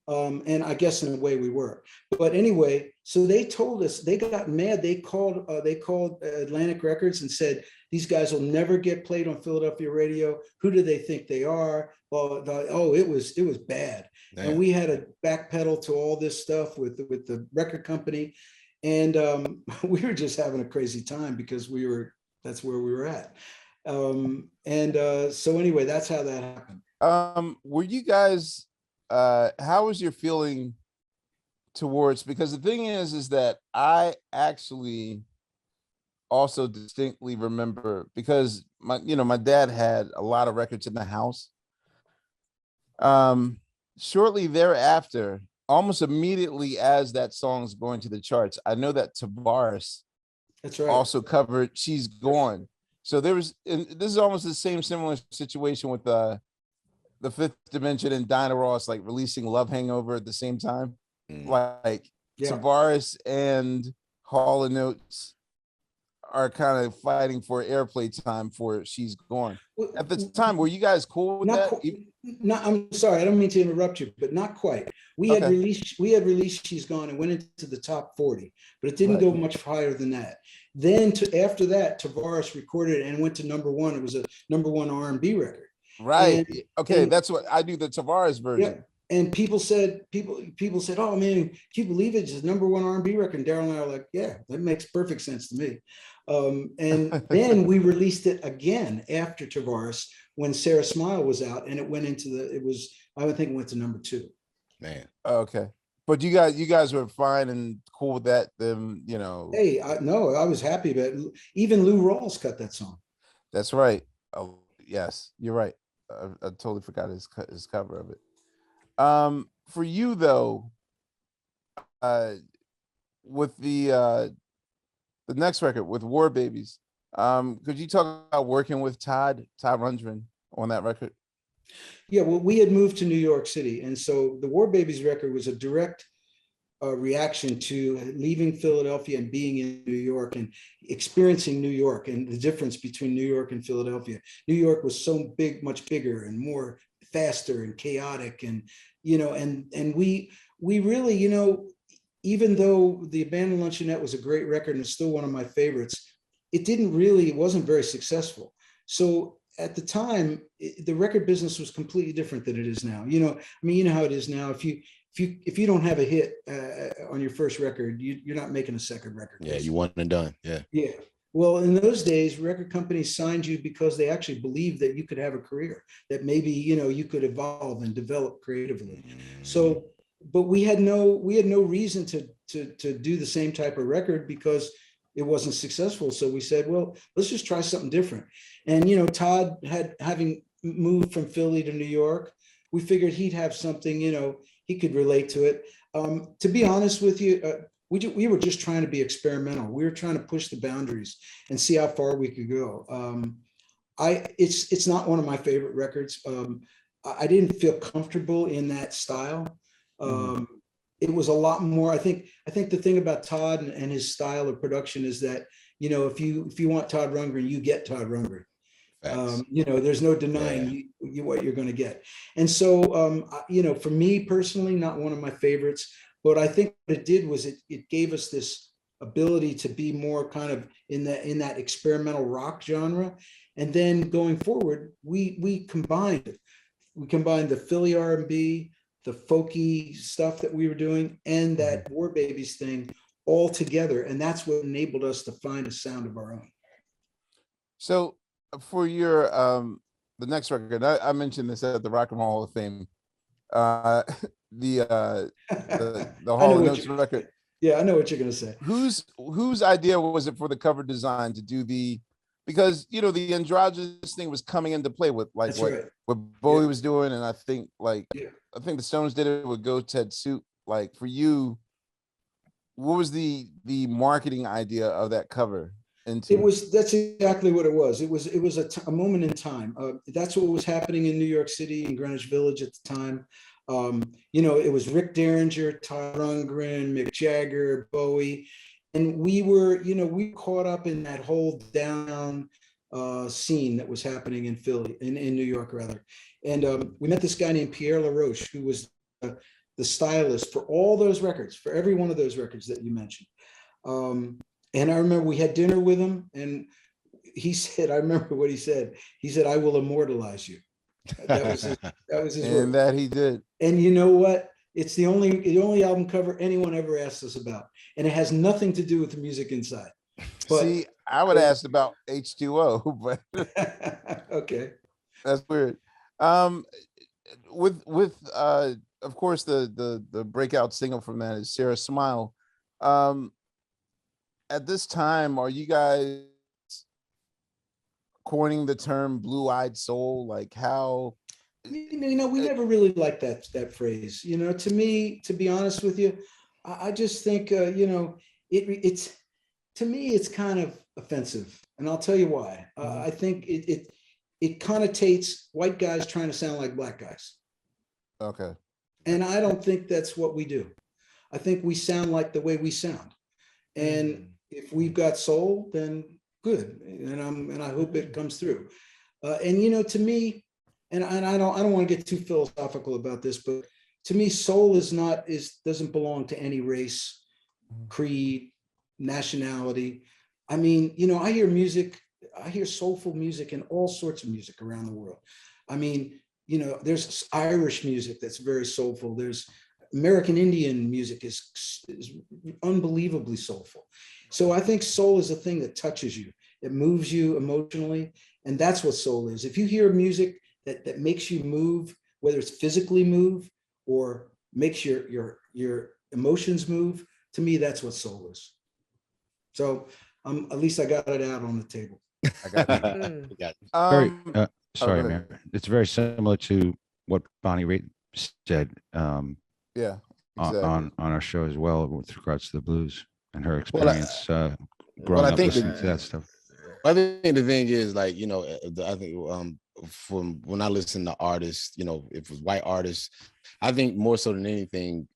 And I guess in a way we were. But anyway, so they told us, they got mad. They called Atlantic Records and said, these guys will never get played on Philadelphia radio. Who do they think they are? Well, it was bad. Damn. And we had to backpedal to all this stuff with the record company. And we were just having a crazy time because that's where we were at. So anyway, that's how that happened. Were you guys, how was your feeling towards, because the thing is that I actually also distinctly remember, because my dad had a lot of records in the house. shortly thereafter, almost immediately as that song's going to the charts, I know that Tavares That's right. also covered She's Gone. So there was, and this is almost the same similar situation with the Fifth Dimension and Dinah Ross, like releasing Love Hangover at the same time. Like Yeah. Tavares and Hall Oates are kind of fighting for airplay time for She's Gone. At the time, were you guys cool with Not, that? not, I'm sorry, I don't mean to interrupt you, but not quite. We had Okay. released She's Gone and went into the top 40, but it didn't Right. go much higher than that. Then after that, Tavares recorded it and went to #1. It was a #1 R&B record. Right. And- Okay, and- that's what I do, the Tavares version. Yeah. And people said, oh man, can you believe it? It's a #1 R&B record. And Daryl and I are like, yeah, that makes perfect sense to me. And then we released it again after Tavares when Sarah Smile was out, and it went into I would think it went to #2. Man. Okay. But you guys were fine and cool with that. Them, you know. Hey, no, I was happy about it. Even Lou Rawls cut that song. That's right. Oh, yes, you're right. I totally forgot his cover of it. For you though, with the next record with War Babies, could you talk about working with Todd Rundgren on that record? Yeah, well, we had moved to New York City, and so the War Babies record was a direct reaction to leaving Philadelphia and being in New York and experiencing New York and the difference between New York and Philadelphia. New York was so big, much bigger and more faster and chaotic, and and we really, even though the Abandoned Luncheonette was a great record and it's still one of my favorites, it wasn't very successful. So at the time, the record business was completely different than it is now. You know how it is now. If you don't have a hit on your first record, you're not making a second record. Yeah, you want and done. Yeah. Yeah. Well, in those days, record companies signed you because they actually believed that you could have a career, that maybe you could evolve and develop creatively. So, but we had no reason to do the same type of record because it wasn't successful. So we said, well, let's just try something different. And Todd having moved from Philly to New York, we figured he'd have something, he could relate to it. To be honest with you, we were just trying to be experimental. We were trying to push the boundaries and see how far we could go. It's not one of my favorite records. I didn't feel comfortable in that style. It was a lot more. I think the thing about Todd and his style of production is that if you want Todd Rundgren, you get Todd Rundgren. There's no denying what you're going to get. And so for me personally, not one of my favorites. But I think what it did was it gave us this ability to be more kind of in that experimental rock genre. And then going forward, we combined the Philly R&B, the folky stuff that we were doing, and that War Babies thing all together. And that's what enabled us to find a sound of our own. So for your the next record, I mentioned this at the Rock and Roll Hall of Fame. The Hall Oates record. Yeah, I know what you're gonna say. Whose idea was it for the cover design to do because the androgynous thing was coming into play with like what Bowie was doing, and I think the Stones did it with Go Ted Suit. Like for you, what was the marketing idea of that cover? That's exactly what it was. It was a moment in time. That's what was happening in New York City, in Greenwich Village at the time. It was Rick Derringer, Todd Rundgren, Mick Jagger, Bowie, and we were caught up in that whole down scene that was happening in Philly, in New York rather. And we met this guy named Pierre LaRoche, who was the stylist for all those records, for every one of those records that you mentioned. And I remember we had dinner with him, and he said, I remember what he said. He said, "I will immortalize you." That was his word. And that he did. And you know what? It's the only album cover anyone ever asked us about, and it has nothing to do with the music inside. But, see, I would ask about H2O, but okay, that's weird. With of course the breakout single from that is Sarah Smile. At this time, are you guys coining the term blue-eyed soul? Like how We never really liked that phrase. To me, to be honest with you, I just think it's to me it's kind of offensive, and I'll tell you why. I think it connotates white guys trying to sound like black guys, Okay. and I don't think that's what we do. I think we sound like the way we sound, and if we've got soul, then good, and I hope it comes through. And to me, and I don't want to get too philosophical about this, but to me, soul doesn't belong to any race, creed, nationality. I mean, I hear soulful music and all sorts of music around the world. I mean, there's Irish music that's very soulful. There's American Indian music is unbelievably soulful. So I think soul is a thing that touches you. It moves you emotionally. And that's what soul is. If you hear music that makes you move, whether it's physically move or makes your emotions move, to me, that's what soul is. So at least I got it out on the table. I got you. We got Very, sorry, go Mayor. ahead. It's very similar to what Bonnie Raitt said Yeah. Exactly. on our show as well with regards to the blues and her Well, experience growing I up think listening to that stuff. I think the thing is, like, I think from when I listen to artists, if it was white artists, I think more so than anything,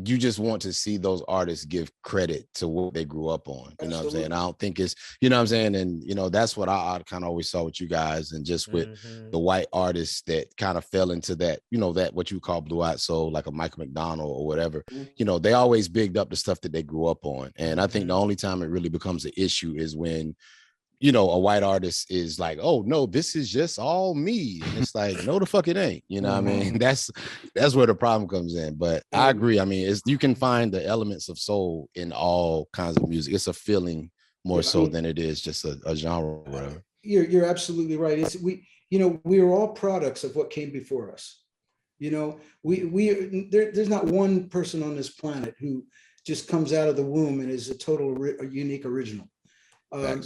you just want to see those artists give credit to what they grew up on. You know what I'm saying? I don't think it's, you know what I'm saying? And, that's what I kind of always saw with you guys, and just with the white artists that kind of fell into that, that what you call blue-eyed soul, like a Michael McDonald or whatever, they always bigged up the stuff that they grew up on. And I think the only time it really becomes an issue is when, a white artist is like, oh no, this is just all me. And it's like, no, the fuck it ain't. You know what I mean? That's where the problem comes in. But I agree. I mean, you can find the elements of soul in all kinds of music. It's a feeling more so than it is just a genre or whatever. You're absolutely right. We are all products of what came before us. There's not one person on this planet who just comes out of the womb and is a unique original.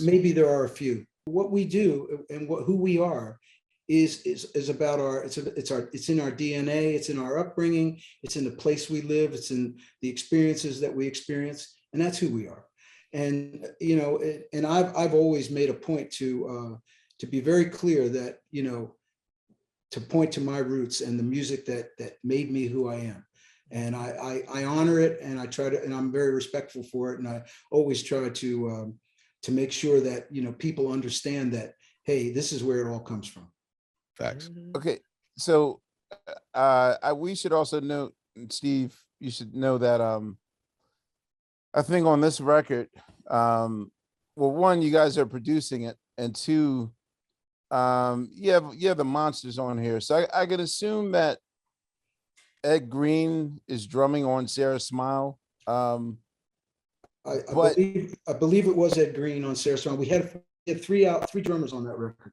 Maybe there are a few. What we do and who we are is about it's in our DNA, it's in our upbringing, it's in the place we live, it's in the experiences that we experience, and that's who we are. And and I've always made a point to be very clear that to point to my roots and the music that made me who I am. And I honor it, and I try to, and I'm very respectful for it, and I always try to make sure that people understand that, hey, this is where it all comes from. Facts. Okay, so we should also note, Steve, you should know that I think on this record, well, one, you guys are producing it, and two, you have the monsters on here. So I could assume that Ed Green is drumming on Sarah Smile. I believe it was Ed Green on Sarah Smile. We had three drummers on that record.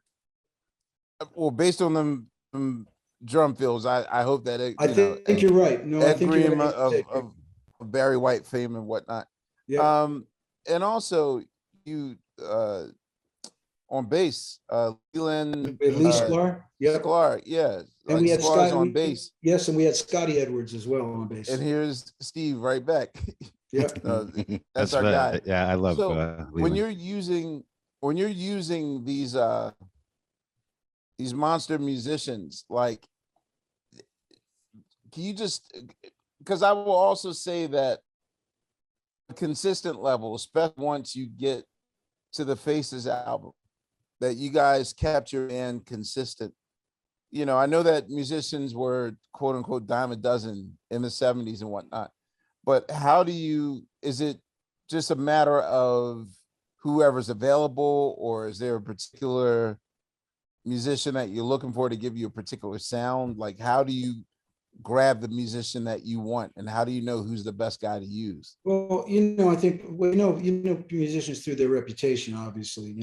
Well, based on them drum fills, I hope that I think you're right. No, Ed I think Green you're right. of Barry White fame and whatnot. Yeah. And also you on bass, Leland Lee Sklar. Yeah. Sklar, yeah. And we had Sklar's Scott on bass. Yes, and we had Scotty Edwards as well on bass. And here's Steve right back. Yeah. That's our guy. Yeah, I love. So when you're using these monster musicians, like, can you just, because I will also say that a consistent level, especially once you get to the Faces album, that you guys kept your band consistent. I know that musicians were quote unquote dime a dozen in the 70s and whatnot, but is it just a matter of whoever's available, or is there a particular musician that you're looking for to give you a particular sound? Like, how do you grab the musician that you want, and how do you know who's the best guy to use? Well, I think musicians through their reputation, obviously,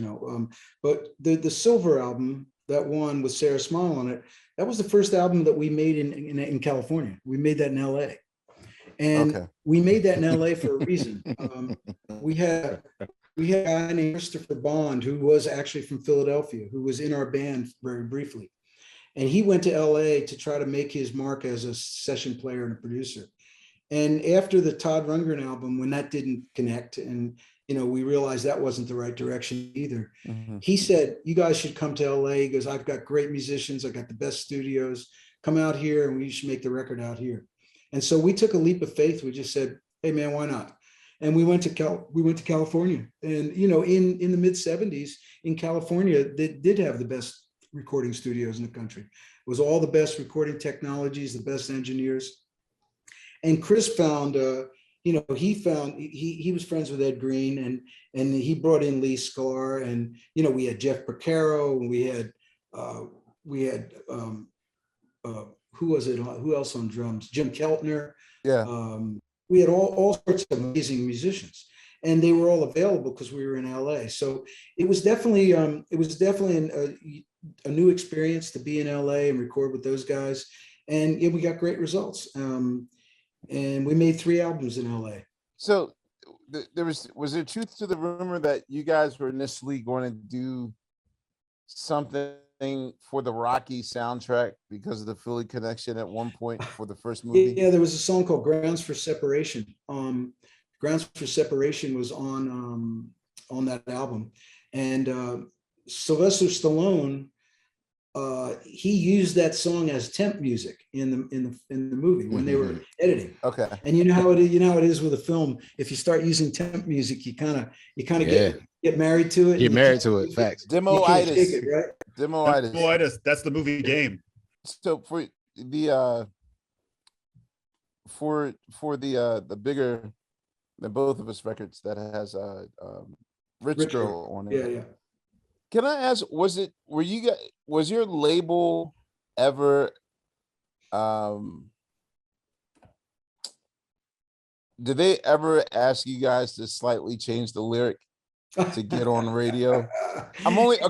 but the Silver album, that one with Sarah Smile on it, that was the first album that we made in California. We made that in LA. And we made that in LA for a reason. We had a guy named Christopher Bond, who was actually from Philadelphia, who was in our band very briefly. And he went to LA to try to make his mark as a session player and a producer. And after the Todd Rundgren album, when that didn't connect, and we realized that wasn't the right direction either, he said, "You guys should come to LA." He goes, "I've got great musicians. I got the best studios. Come out here and we should make the record out here." And so we took a leap of faith. We just said, "Hey man, why not?" And we went to California. And in the mid 70s in California, they did have the best recording studios in the country. It was all the best recording technologies, the best engineers. And Chris found, he was friends with Ed Green, and he brought in Lee Sklar, and we had Jeff Porcaro, and we had who else on drums? Jim Keltner. Yeah. We had all sorts of amazing musicians, and they were all available because we were in LA. So it was definitely a new experience to be in LA and record with those guys, and we got great results. And we made 3 albums in LA. So was there truth to the rumor that you guys were initially going to do something for the Rocky soundtrack because of the Philly connection at one point for the first movie? Yeah, there was a song called Grounds for Separation. Grounds for Separation was on that album. And Sylvester Stallone, he used that song as temp music in the movie when they were editing. Okay. And you know how it is with a film. If you start using temp music, you kind of get married to it. Get married to it. Facts. Demo-itis, right? Demo-itis. That's the movie game. So for the bigger than both of us records that has Rich Girl on it. Yeah. Can I ask, was your label ever did they ever ask you guys to slightly change the lyric to get on the radio? I'm only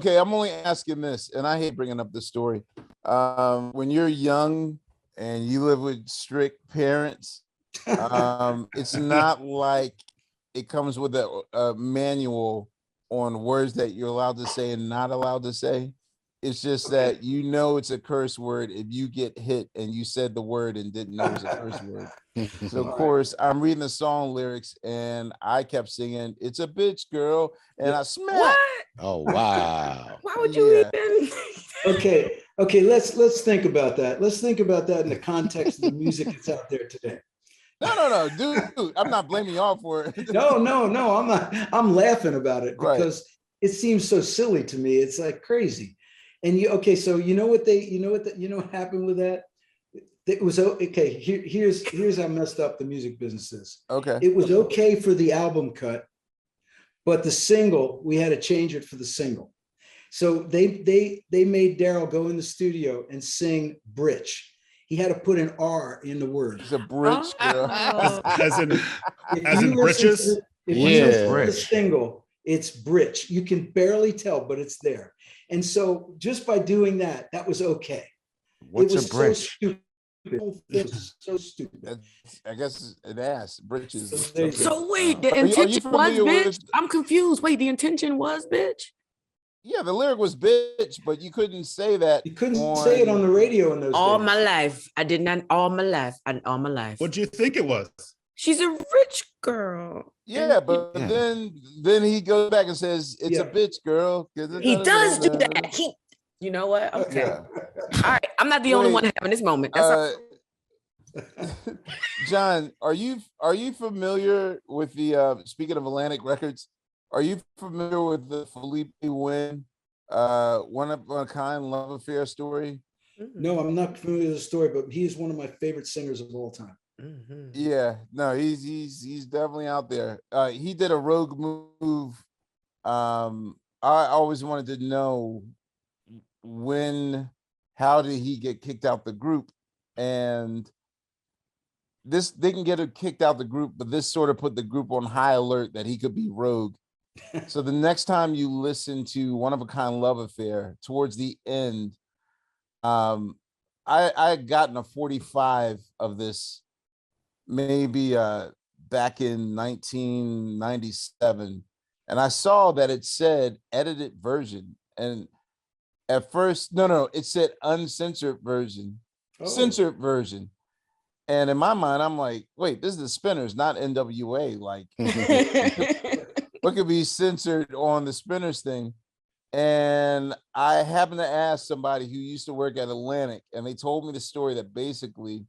asking this, and I hate bringing up this story. When you're young and you live with strict parents, it's not like it comes with a manual on words that you're allowed to say and not allowed to say. It's just that it's a curse word if you get hit and you said the word and didn't know it was a curse word. So of course I'm reading the song lyrics and I kept singing, "It's a bitch girl," and I smacked. What? Oh wow. Why would you even? Okay. Let's think about that. Let's think about that in the context of the music that's out there today. No, dude, I'm not blaming y'all for it. No, I'm not. I'm laughing about it because Right. It seems so silly to me. It's like crazy. And so what happened with that? It was okay. Here's how messed up the music business is. Okay. It was okay for the album cut, but the single, we had to change it for the single. So they made Daryl go in the studio and sing "Britch." He had to put an R in the word. It's a bridge girl. As in If britches? you listen to the single, it's "Britch." You can barely tell, but it's there. And so just by doing that was okay. What's it was a bridge? So stupid. The whole thing was so stupid. I guess an ass, britches. So wait, the Are you intention was familiar bitch? with- I'm confused. Wait, the intention was bitch? Yeah, the lyric was bitch, but you couldn't say that. You couldn't say it on the radio in those All days. my life. I did not all my life. All my life. What do you think it was? She's a rich girl. Yeah, but Yeah. then he goes back and says, "It's a Yeah. bitch girl." He does do that. You know what? Okay. Yeah. All right. I'm not the only Wait, one having this moment. That's all. John, are you familiar with the speaking of Atlantic Records? Are you familiar with the Felipe Wynn one of a kind love affair story? No, I'm not familiar with the story, but he is one of my favorite singers of all time. Mhm. Yeah, no, he's definitely out there. He did a rogue move. I always wanted to know how did he get kicked out the group? And this, they can get him kicked out the group, but this sort of put the group on high alert that he could be rogue. So the next time you listen to One of a Kind Love Affair, towards the end, I had gotten a 45 of this maybe back in 1997, and I saw that it said edited version, and at first, no, it said uncensored version, Oh. censored version. And in my mind, I'm like, wait, this is the Spinners, not NWA. Like, what could be censored on the Spinners thing? And I happened to ask somebody who used to work at Atlantic, and they told me the story that basically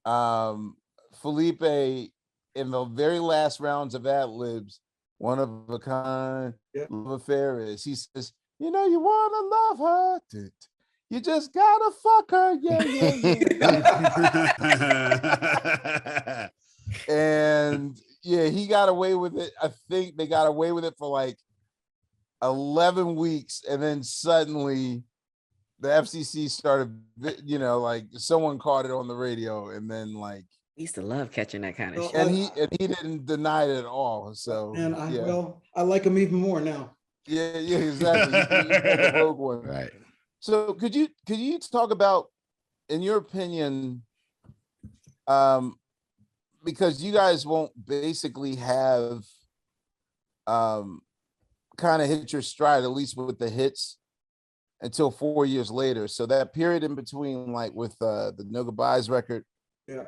Felipe, in the very last rounds of ad-libs, one of a kind, love affair is, he says, you know, you want to love her. You just gotta fuck her. Yeah. And yeah, he got away with it. I think they got away with it for like 11 weeks. And then suddenly the FCC started, you know, like someone caught it on the radio, and then like, I used to love catching that kind of shit. and he didn't deny it at all. So And I like him even more now. Yeah, exactly. The rogue one. Right. So could you talk about, in your opinion, because you guys won't basically have kind of hit your stride, at least with the hits, until 4 years later. So that period in between, like with the No Goodbyes record, with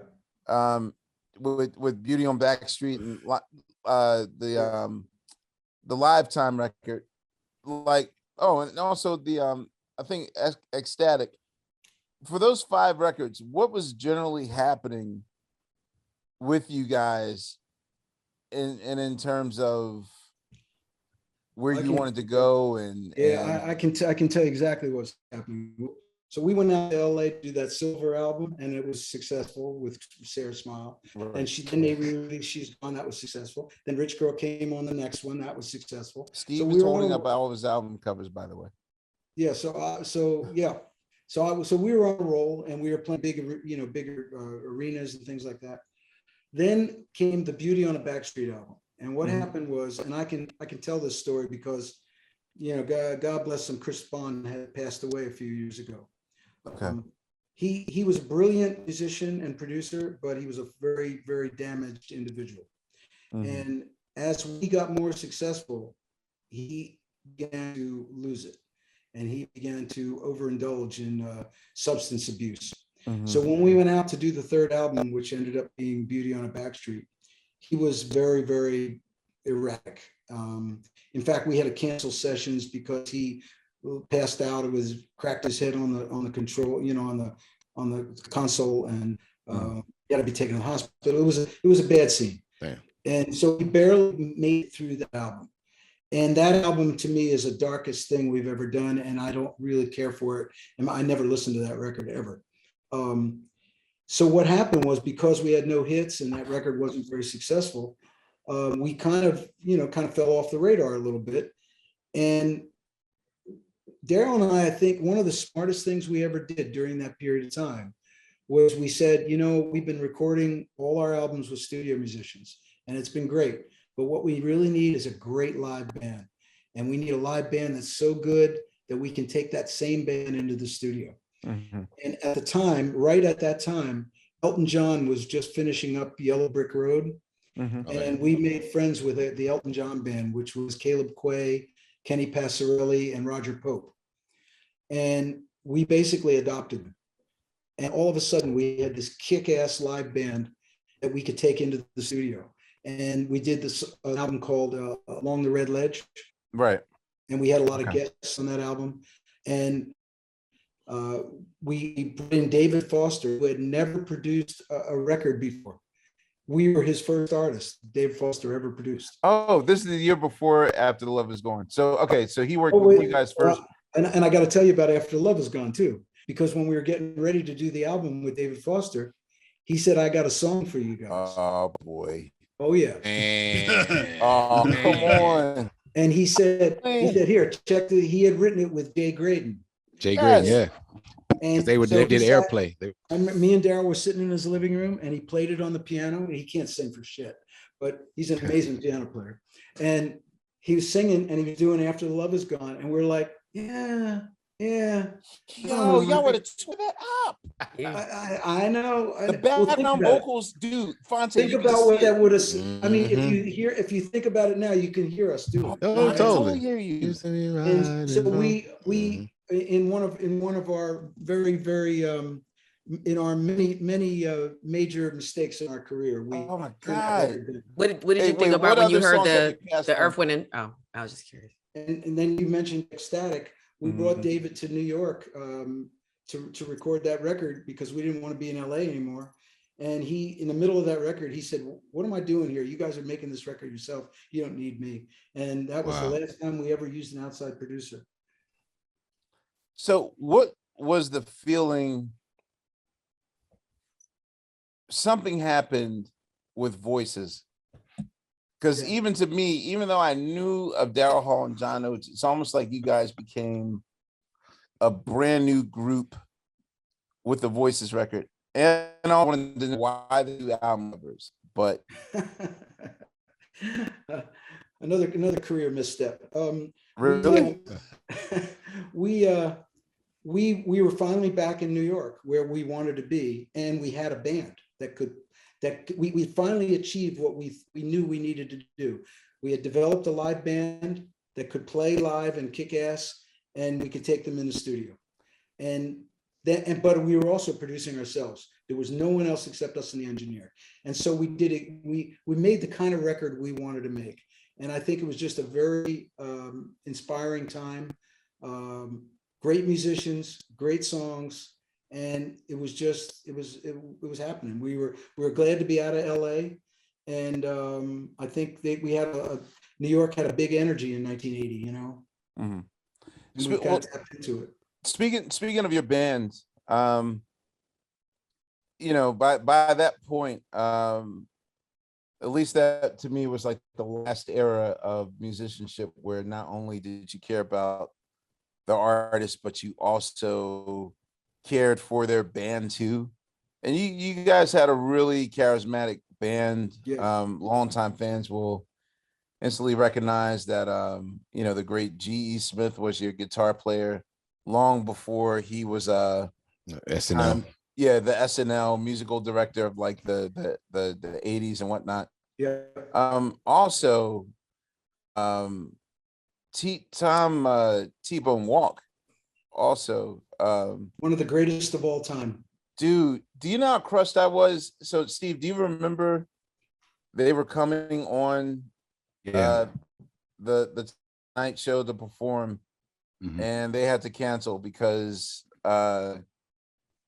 Beauty on Backstreet and the Lifetime record, like, oh, and also the I think Ecstatic. For those 5 records, what was generally happening with you guys in terms of where you wanted to go? And I can tell you exactly what's happening. So we went out to LA to do that Silver album, and it was successful with Sarah Smile. Right. And then they re-released She's Gone, that was successful. Then Rich Girl came on the next one, that was successful. Steve was holding up all of his album covers, by the way. Yeah, so we were on a roll, and we were playing bigger arenas and things like that. Then came the Beauty on a Backstreet album, and what happened was, and I can tell this story because, you know, God bless him, Chris Bond had passed away a few years ago. Okay. He was a brilliant musician and producer, but he was a very, very damaged individual. And as we got more successful, he began to lose it, and he began to overindulge in substance abuse. So when we went out to do the 3rd album, which ended up being Beauty on a Backstreet, he was very, very erratic. In fact, we had to cancel sessions because he passed out. It was cracked his head on the control, you know, on the console, and he had to be taken to the hospital. It was a bad scene. Damn. And so he barely made it through that album. And that album to me is the darkest thing we've ever done, and I don't really care for it. And I never listened to that record ever. So what happened was, because we had no hits and that record wasn't very successful, we kind of fell off the radar a little bit. And Daryl and I think one of the smartest things we ever did during that period of time was we said, you know, we've been recording all our albums with studio musicians, and it's been great. But what we really need is a great live band. And we need a live band that's so good that we can take that same band into the studio. And at the time, right at that time, Elton John was just finishing up Yellow Brick Road. And we made friends with the Elton John band, which was Caleb Quay, Kenny Passarelli, and Roger Pope. And we basically adopted them. And all of a sudden, we had this kick-ass live band that we could take into the studio. And we did this album called Along the Red Ledge. Right. And we had a lot of guests on that album. And we brought in David Foster, who had never produced a record before. We were his first artist David Foster ever produced. Oh, this is the year before After the Love Is Gone. So, okay, so he worked with you guys first. And I got to tell you about After the Love Is Gone too, because when we were getting ready to do the album with David Foster, he said, I got a song for you guys. Oh, boy. Oh, yeah. Oh, come on. And he said, here, check he had written it with Jay Graydon. Jay Graydon, yeah. And they did airplay. Me and Daryl were sitting in his living room, and he played it on the piano. And he can't sing for shit, but he's an amazing piano player. And he was singing, and he was doing After the Love Is Gone. And we're like, yeah. Yo, y'all would have tore that up. I know. The background vocals, dude. Fonte, think about what that would have. I mean, if you think about it now, you can hear us do it. Oh, totally. Hear you. And so we in one of our very in our many major mistakes in our career, we Oh my turned that God. record down. What did Hey, you think wait, about what when you other heard songs have you passed the on? Earth, Wind, and I was just curious. And then you mentioned Ecstatic. We brought Mhm. David to New York to record that record because we didn't want to be in LA anymore. And he, in the middle of that record, he said, "What am I doing here? You guys are making this record yourself. You don't need me." And that was the Wow. last time we ever used an outside producer. So what was the feeling? Something happened with Voices. Because Yeah. even to me, even though I knew of Daryl Hall and John Oates, it's almost like you guys became a brand new group with the Voices record. And I wanted to know why the two album covers, but Another career misstep. really, We we were finally back in New York where we wanted to be, and we had a band that we finally achieved what we knew we needed to do. We had developed a live band that could play live and kick ass, and we could take them in the studio. But we were also producing ourselves. There was no one else except us and the engineer. And so we did it. We made the kind of record we wanted to make. And I think it was just a very inspiring time. Great musicians, great songs, and it was happening. We were glad to be out of LA, and I think we had New York had a big energy in 1980, you know, Mhm. and we got tapped into it. Speaking of your band, you know, by that point, at least that to me was like the last era of musicianship where not only did you care about the artist, but you also cared for their band too. And you guys had a really charismatic band. Yeah. Longtime fans will instantly recognize that you know, the great G.E. Smith was your guitar player long before he was SNL. yeah, the SNL musical director of like the 80s and whatnot. Yeah. Also, T-Bone Walk. Also, One of the greatest of all time. dude, do you know how crushed I was? So, Steve, do you remember they were coming on Yeah. the night show to perform, Mhm. and they had to cancel because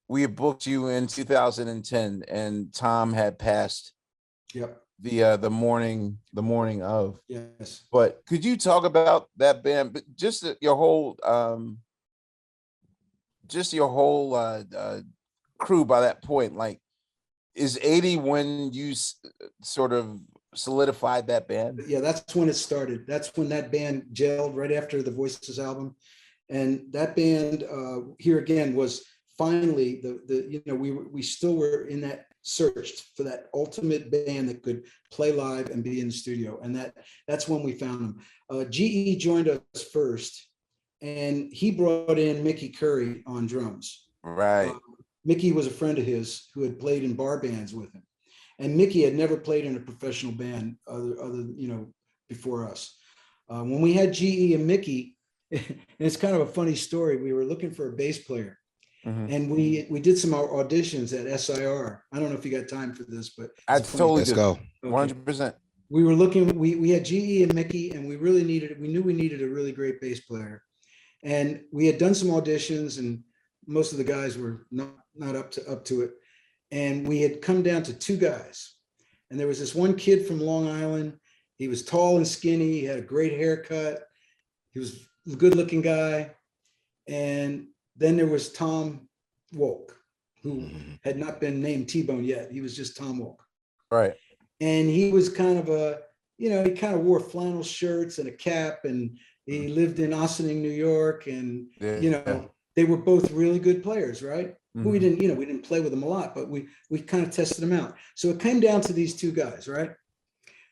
we had booked you in 2010, and Tom had passed Yep. the morning of. Yes. But could you talk about that band, but just your whole crew by that point? Like, is 80 when you sort of solidified that band? Yeah, that's when it started. That's when that band gelled right after the Voices album. And that band here again was finally the you know, we still were in that search for that ultimate band that could play live and be in the studio. And that's when we found them. GE joined us first, and he brought in Mickey Curry on drums. Right. Mickey was a friend of his who had played in bar bands with him. And Mickey had never played in a professional band other you know, before us. When we had GE and Mickey, and it's kind of a funny story. We were looking for a bass player, and we did some auditions at SIR. I don't know if you got time for this, but I it's a funny- totally Let's do. go. Okay. 100%. We were looking. We had GE and Mickey, and we knew we needed a really great bass player. And we had done some auditions, and most of the guys were not up to it. And we had come down to two guys. And there was this one kid from Long Island. He was tall and skinny. He had a great haircut. He was a good looking guy. And then there was Tom Wolk, who had not been named T-Bone yet. He was just Tom Wolk. Right. And he was kind of he kind of wore flannel shirts and a cap, and he lived in Ossining, New York. And, Yeah. they were both really good players, right? Mhm. We didn't play with them a lot, but we kind of tested them out. So it came down to these two guys, right?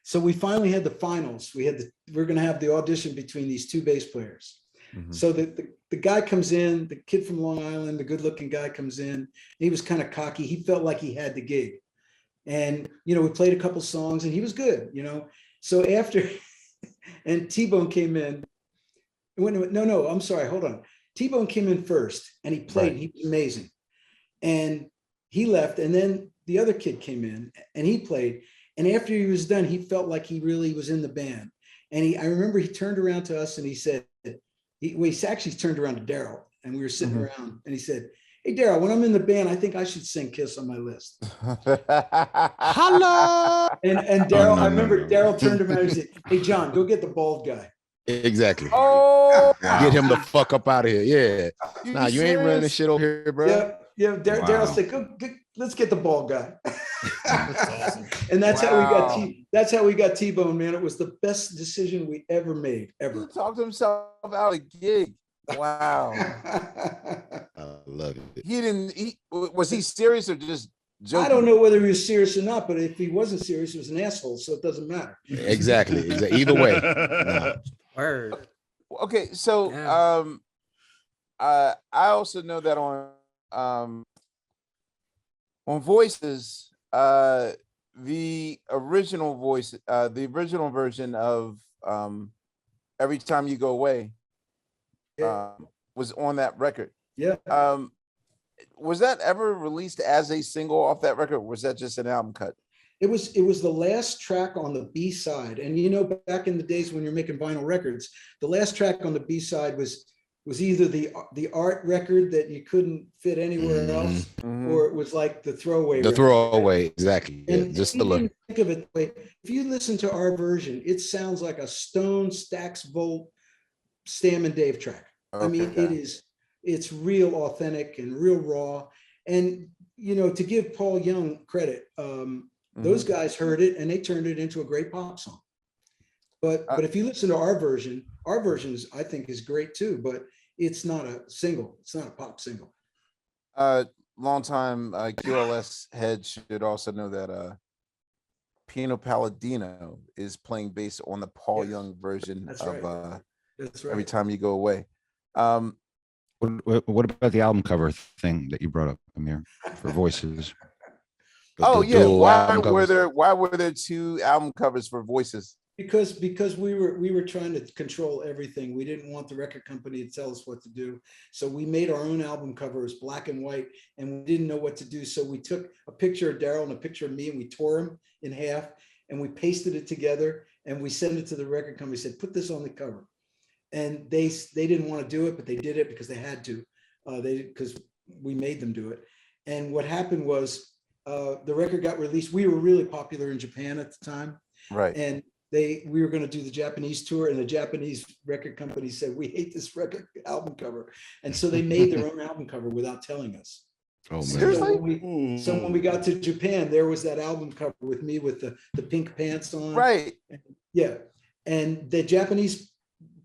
So we finally had the finals. We're going to have the audition between these two bass players. Mhm. So the guy comes in, the kid from Long Island, the good looking guy comes in. He was kind of cocky. He felt like he had the gig. And, we played a couple songs and he was good, So after, and T-Bone came in. No, I'm sorry. Hold on. T-Bone came in first and he played, Right. he was amazing. And he left, and then the other kid came in and he played. And after he was done, he felt like he really was in the band. And I remember he turned around to us and he said, he actually turned around to Daryl, and we were sitting Mhm. around, and he said, "Hey, Daryl, when I'm in the band, I think I should sing Kiss on my list." Hello. And Oh, Daryl, no, I remember no. Daryl turned around and said, "Hey, John, go get the bald guy." Exactly. Oh, Get him the fuck up out of here. Yeah. you Nah, you ain't running this serious? shit over here, bro. Yep. Yeah. Daryl Wow. said, let's get the bald guy. That's awesome. And that's how we got Wow. that's how we got T-Bone, man. It was the best decision we ever made, He ever. talked himself out a gig. Wow. I love it. He didn't. Was he serious or just joking? I don't know whether he was serious or not, but if he wasn't serious, he was an asshole, so it doesn't matter. Exactly. Either way. Nah. Word. Okay, so Yeah. I also know that on Voices, the original voice, the original version of Every Time You Go Away was on that record. Yeah. Was that ever released as a single off that record, or was that just an album cut? It was the last track on the B side. And you know, back in the days when you're making vinyl records, the last track on the B side was either the art record that you couldn't fit anywhere else, Mhm. or it was like the throwaway. The record. throwaway. Exactly. Yeah, And just you the look. didn't think of it that way. If you listen to our version, it sounds like a Stone, Stax, Volt, Stam and Dave track. I mean, Okay. it's real authentic and real raw. And, you know, to give Paul Young credit, those guys heard it and they turned it into a great pop song. But if you listen to our version is, I think, is great too, but it's not a single. It's not a pop single. Longtime QLS head should also know that Pino Palladino is playing bass on the Paul Yes, Young version that's of right. That's Every right. Time You Go Away. What about the album cover thing that you brought up, Amir, for Voices? Oh The yeah, dual album covers. why were there two album covers for Voices? Because we were trying to control everything. We didn't want the record company to tell us what to do. So we made our own album covers, black and white, and we didn't know what to do. So we took a picture of Daryl and a picture of me, and we tore them in half, and we pasted it together, and we sent it to the record company, said, put this on the cover. And they didn't want to do it, but they did it because they had to. Because we made them do it. And what happened was the record got released. We were really popular in Japan at the time. Right. And we were going to do the Japanese tour, and the Japanese record company said, we hate this record album cover. And so they made their own album cover without telling us. Oh man. Seriously? So when we got to Japan, there was that album cover with me with the pink pants on. Right. Yeah. And the Japanese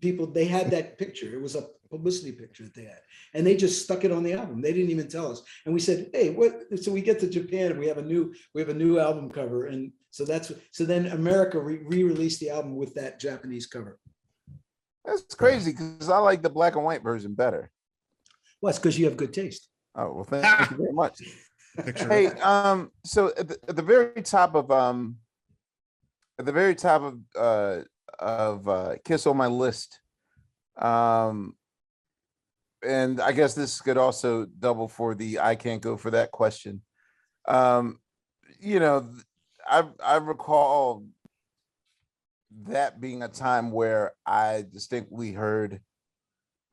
people, they had that picture. It was a publicity picture that they had, and they just stuck it on the album. They didn't even tell us. And we said, hey, what? So we get to Japan and we have a new album cover. And so then America re-released the album with that Japanese cover. That's crazy because I like the black and white version better. Well, it's because you have good taste. Oh well, thank you very much. Hey, so at the very top of Kiss on my list, and I guess this could also double for the I can't go for that question. You know, I recall that being a time where I distinctly heard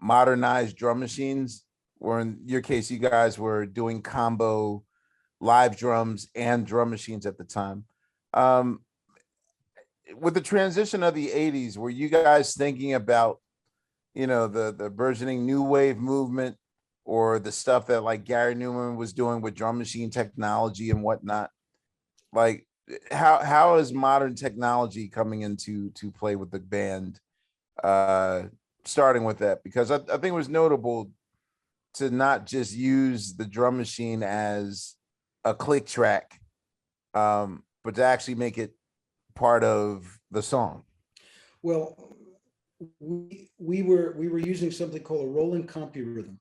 modernized drum machines, or in your case, you guys were doing combo live drums and drum machines at the time. With the transition of the 80s, were you guys thinking about, you know, the burgeoning new wave movement, or the stuff that like Gary Newman was doing with drum machine technology and whatnot? Like, how is modern technology coming into play with the band? Starting with that, because I think it was notable to not just use the drum machine as a click track, but to actually make it part of the song. Well, we were using something called a rolling CompuRhythm.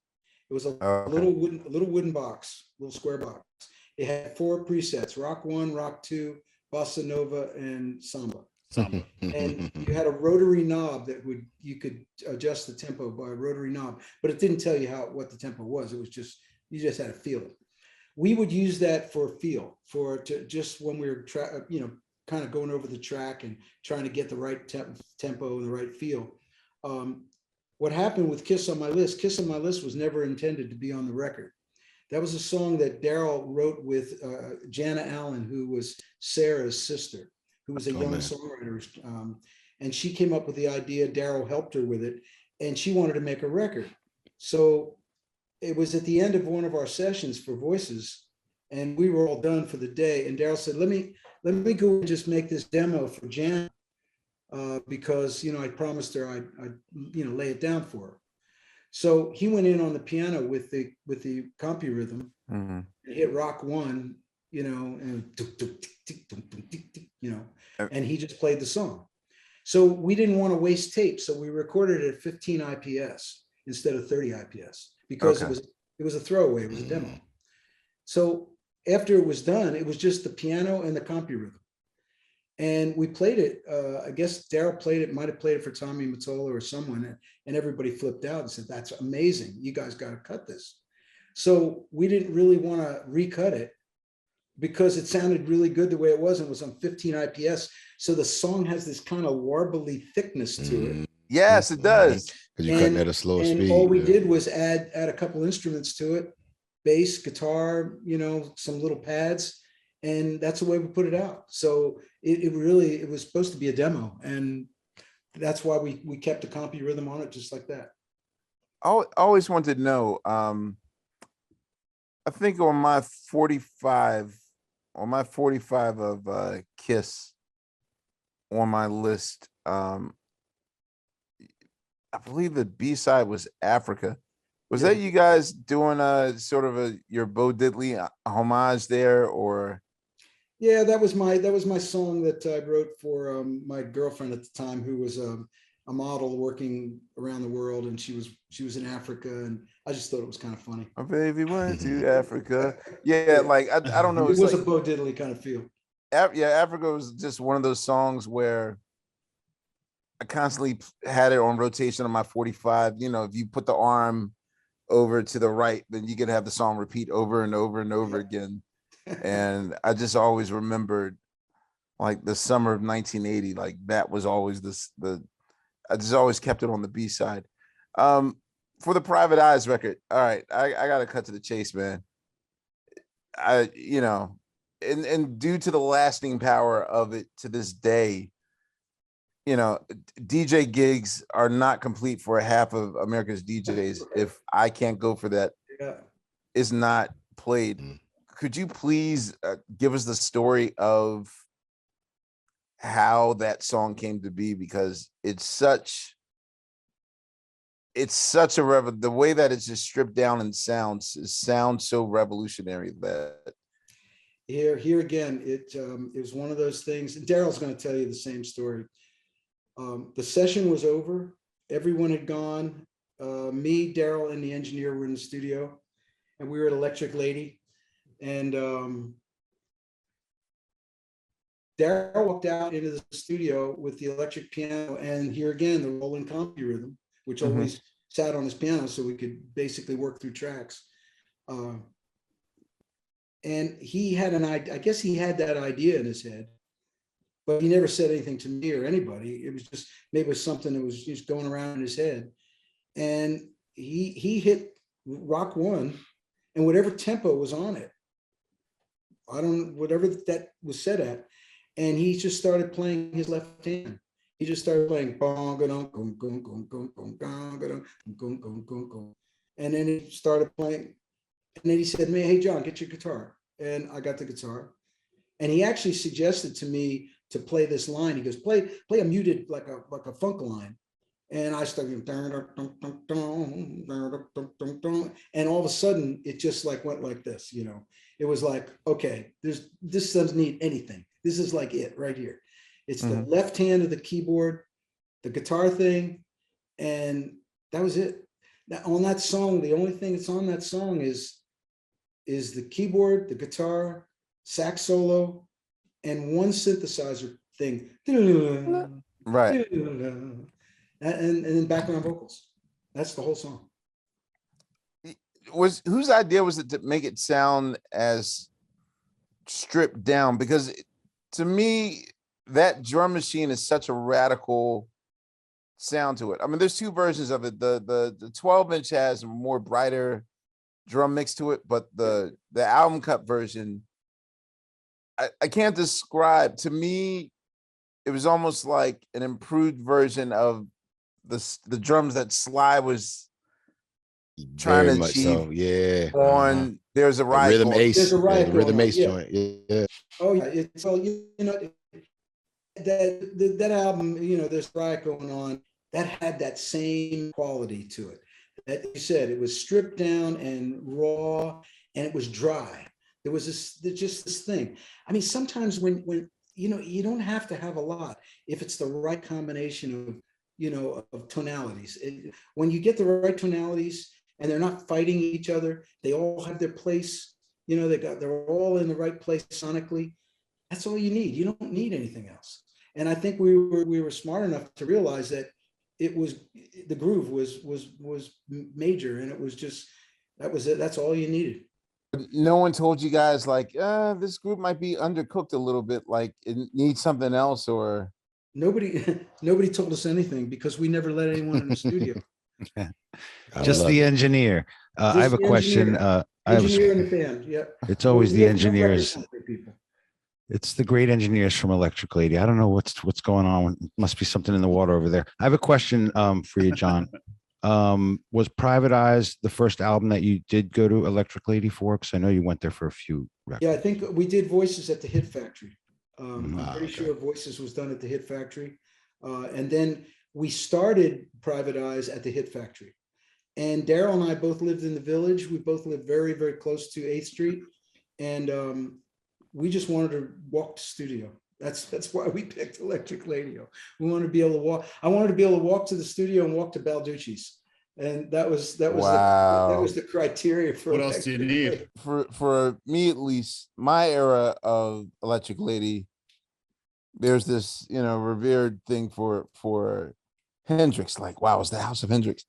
It was a little wooden box, little square box. It had 4 presets: rock 1, rock 2, bossa nova, and samba. Samba. And you had a rotary knob that you could adjust the tempo by a rotary knob, but it didn't tell you what the tempo was. It was just, you just had to feel it. We would use that for feel, just when we were kind of going over the track and trying to get the right tempo and the right feel. What happened with Kiss on My List was never intended to be on the record. That was a song that Daryl wrote with Jana Allen, who was Sarah's sister, who was a young songwriter. And she came up with the idea. Daryl helped her with it, and she wanted to make a record. So it was at the end of one of our sessions for Voices, and we were all done for the day. And Daryl said, let me go and just make this demo for Jana, because I promised her I'd lay it down for her. So he went in on the piano with the compy rhythm, and hit rock 1, and and he just played the song. So we didn't want to waste tape, so we recorded it at 15 IPS instead of 30 IPS because it was a throwaway, it was a demo. So after it was done, it was just the piano and the compy rhythm. And we played it, I guess Daryl might have played it for Tommy Mottola or someone, and everybody flipped out and said, that's amazing, you guys got to cut this. So we didn't really want to recut it because it sounded really good the way it was. It was on 15 IPS. So the song has this kind of warbly thickness to it. Yes, it does. Because you're cutting at a slow speed. And all we did was add a couple instruments to it, bass, guitar, some little pads. And that's the way we put it out. So it was supposed to be a demo. And that's why we kept the compy rhythm on it just like that. I always wanted to know, I think on my 45 of Kiss on my list, I believe the B-side was Africa. Was that you guys doing sort of your Bo Diddley homage there, or? Yeah, that was my song that I wrote for my girlfriend at the time, who was a model working around the world, and she was in Africa, and I just thought it was kind of funny. My baby went to Africa. Yeah, like I don't know. It was like a Bo Diddley kind of feel. Africa was just one of those songs where I constantly had it on rotation on my 45. If you put the arm over to the right, then you could have the song repeat over and over and over again. And I just always remembered, like, the summer of 1980, like that was always I just always kept it on the B side. For the Private Eyes record, all right, I gotta cut to the chase, man. And due to the lasting power of it to this day, DJ gigs are not complete for half of America's DJs if I can't go for that. Is not played. Could you please give us the story of how that song came to be? Because it's such a the way that it's just stripped down and sounds so revolutionary that here again, it was one of those things. And Daryl's going to tell you the same story. The session was over. Everyone had gone. Me, Daryl, and the engineer were in the studio, and we were at Electric Lady. And Daryl walked out into the studio with the electric piano, and here again, the rolling compy rhythm, which always sat on his piano so we could basically work through tracks. And he had I guess he had that idea in his head, but he never said anything to me or anybody. It was just, maybe it was something that was just going around in his head. And he hit rock 1, and whatever tempo was on it, whatever that was set at, and he just started playing his left hand. He just started playing, and then he started playing, and then he said, "Man, hey John, get your guitar." And I got the guitar, and he actually suggested to me to play this line. He goes, "Play a muted, like a funk line." And I started, and all of a sudden it just like went like this, It was like, okay, this doesn't need anything. This is like it right here. It's the left hand of the keyboard, the guitar thing, and that was it. Now, on that song, the only thing that's on that song is the keyboard, the guitar, sax solo, and one synthesizer thing. Right. And then background vocals. That's the whole song. Whose idea was it to make it sound as stripped down? Because to me, that drum machine is such a radical sound to it. I mean, there's two versions of it. The 12-inch has a more brighter drum mix to it, but the album cut version, I can't describe. To me, it was almost like an improved version of the drums that Sly was trying Very to much achieve so. Yeah. on There's a The Riot rhythm Going. ace. There's a riot the rhythm going on, ace yeah. joint. Yeah. Oh yeah, it's all that album. There's riot going on. That had that same quality to it. That you said it was stripped down and raw, and it was dry. There was just this thing. I mean, sometimes when you don't have to have a lot if it's the right combination of tonalities. When you get the right tonalities and they're not fighting each other, they all have their place. They're all in the right place sonically. That's all you need. You don't need anything else. And I think we were smart enough to realize that the groove was major, and it was just that was it. That's all you needed. No one told you guys like, this group might be undercooked a little bit, like it needs something else, or Nobody told us anything because we never let anyone in the studio. Just the engineer. I have a question. Engineer and the band. Yeah. It's always We the have no record engineers. company people. It's the great engineers from Electric Lady. I don't know what's going on. It must be something in the water over there. I have a question for you, John. Was Private Eyes the first album that you did go to Electric Lady for? Because I know you went there for a few records. Yeah, I think we did Voices at the Hit Factory. Mhm. I'm pretty sure Voices was done at the Hit Factory. And then we started Private Eyes at the Hit Factory. And Daryl and I both lived in the Village. We both lived very, very close to 8th Street. And we just wanted to walk to studio. That's why we picked Electric Lady. We wanted to be able to walk. I wanted to be able to walk to the studio and walk to Balducci's. And that was Wow. the criteria for What else do you need? for me at least, my era of Electric Lady, there's this revered thing for Hendrix. Like, wow, it's the house of Hendrix.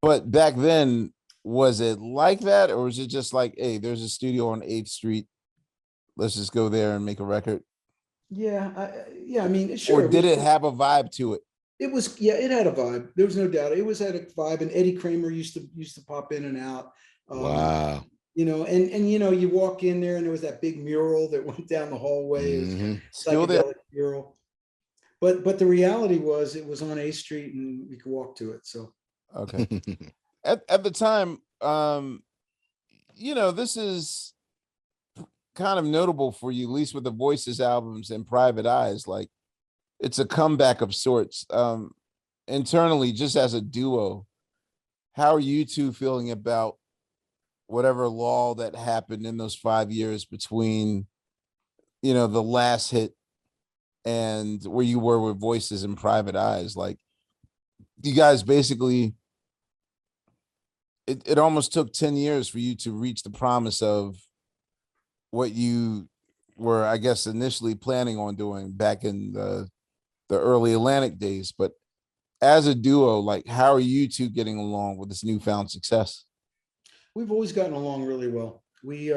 But back then, was it like that, or was it just like, hey, there's a studio on 8th Street, let's just go there and make a record? Yeah, I mean, sure. Or did it have a vibe to it? It had a vibe. There was no doubt. It had a vibe, and Eddie Kramer used to pop in and out. Wow. And you walk in there, and there was that big mural that went down the hallway. It was Still there. psychedelic mural. But the reality was it was on 8th Street, and we could walk to it. So Okay. At the time, this is kind of notable for you, at least with the Voices albums and Private Eyes. Like, it's a comeback of sorts. Internally, just as a duo, how are you two feeling about whatever lull that happened in those 5 years between, the last hit and where you were with Voices and Private Eyes? Like, you guys basically, it almost took 10 years for you to reach the promise of what you were, I guess, initially planning on doing back in the early Atlantic days. But as a duo, like, how are you two getting along with this newfound success? we've always gotten along really well. We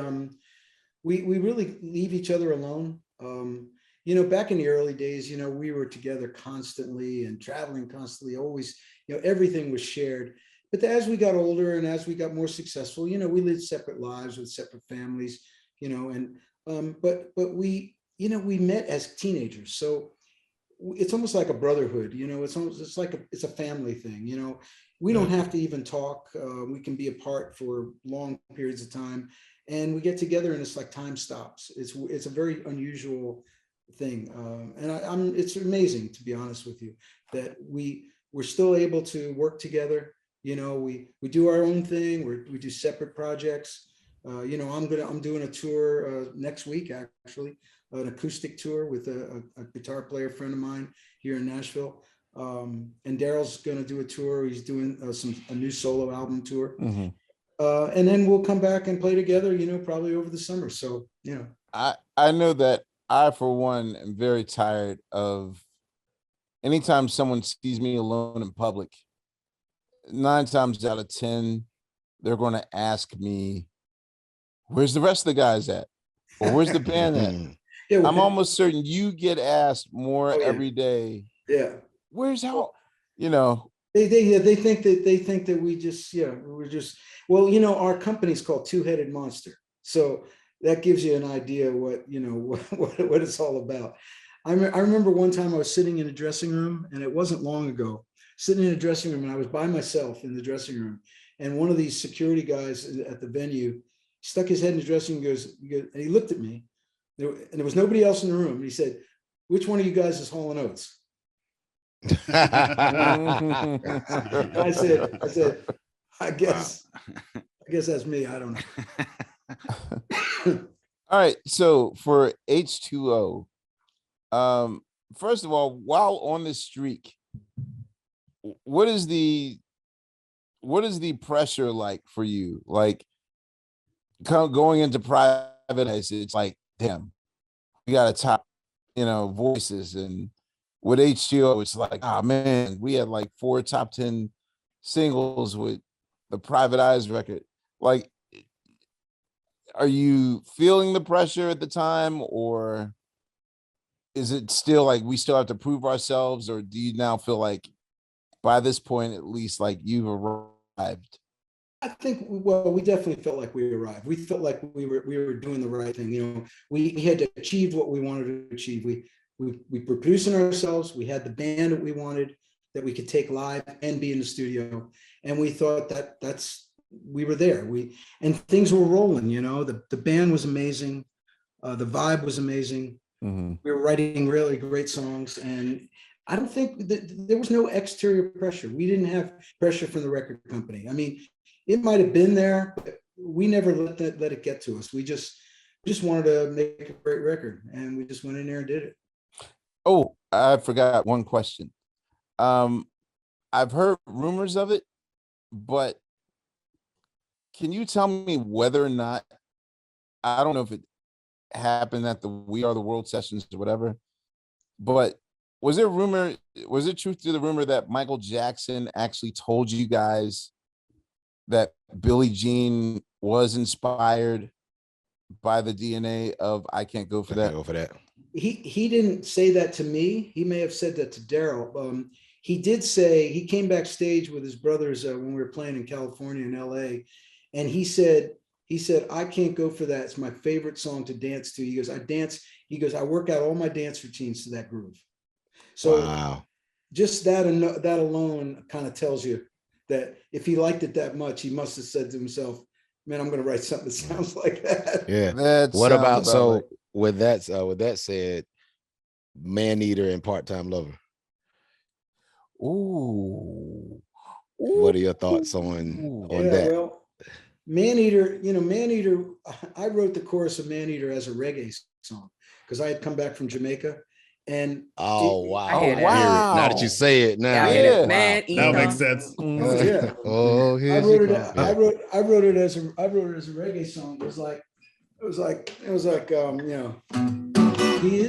really leave each other alone. Back in the early days, we were together constantly and traveling constantly, always, everything was shared. But as we got older and as we got more successful, we lived separate lives with separate families, but we met as teenagers. So it's almost like a brotherhood, it's a family thing, we don't have to even talk. We can be apart for long periods of time, and we get together and it's like time stops. It's a very unusual thing. And it's amazing, to be honest with you, that we're still able to work together. We do our own thing. We do separate projects. I'm doing a tour next week, actually, an acoustic tour with a guitar player friend of mine here in Nashville. And Daryl's going to do a tour. He's doing a new solo album tour. Mm-hmm. And then we'll come back and play together, probably over the summer. So, I know that I, for one, am very tired of anytime someone sees me alone in public, 9 times out of 10, they're going to ask me, where's the rest of the guys at? Or where's the band at? Yeah, I'm almost certain you get asked more Oh, yeah. every day. yeah. Where's how, you know, They think that we just, we're just, well, our company's called Two-Headed Monster. So that gives you an idea what, what it's all about. I remember one time I was sitting in a dressing room, and it wasn't long ago, sitting in a dressing room, and I was by myself in the dressing room. And one of these security guys at the venue stuck his head in the dressing room, and he looked at me, and there was nobody else in the room. And he said, which one of you guys is Hall Oates? I said, I guess that's me. I don't know. all right. So for H2O, first of all, while on this streak, what is the pressure like for you? Like going into private, it's like, damn, we got a top, voices, and with H2O, it's like, oh man, we had like 4 top 10 singles with the Private Eyes record. Like, are you feeling the pressure at the time, or is it still like we still have to prove ourselves, or do you now feel like by this point, at least, like you've arrived? I think, well, we definitely felt like we arrived. We felt like we were doing the right thing. We had to achieve what we wanted to achieve. We were producing ourselves. We had the band that we wanted, that we could take live and be in the studio. And we thought that we were there. And things were rolling. The band was amazing. The vibe was amazing. Mm-hmm. We were writing really great songs, and I don't think that there was no exterior pressure. We didn't have pressure from the record company. I mean, it might have been there, but we never let it get to us. We just wanted to make a great record, and we just went in there and did it. Oh, I forgot one question. I've heard rumors of it, but can you tell me whether or not, I don't know if it happened at the We Are the World sessions or whatever, but was there truth to the rumor that Michael Jackson actually told you guys that Billie Jean was inspired by the DNA of I Can't Go For That? Go for that. He didn't say that to me. He may have said that to Daryl. He did say, he came backstage with his brothers when we were playing in California and LA, and he said, I Can't Go For That. It's my favorite song to dance to. He goes, I work out all my dance routines to that groove. So wow. Just that alone kind of tells you that if he liked it that much, he must have said to himself, man, I'm going to write something that sounds like that. Yeah. What about, so with that said, Man Eater and Part-Time Lover? Ooh. What are your thoughts on that? Well, Man Eater, I wrote the chorus of Man Eater as a reggae song because I had come back from Jamaica. And wow. I hear that. Wow. Now that you say it, now Yeah, I hear that. Man, That makes sense. yeah. Oh, I wrote it as a reggae song. It was like, here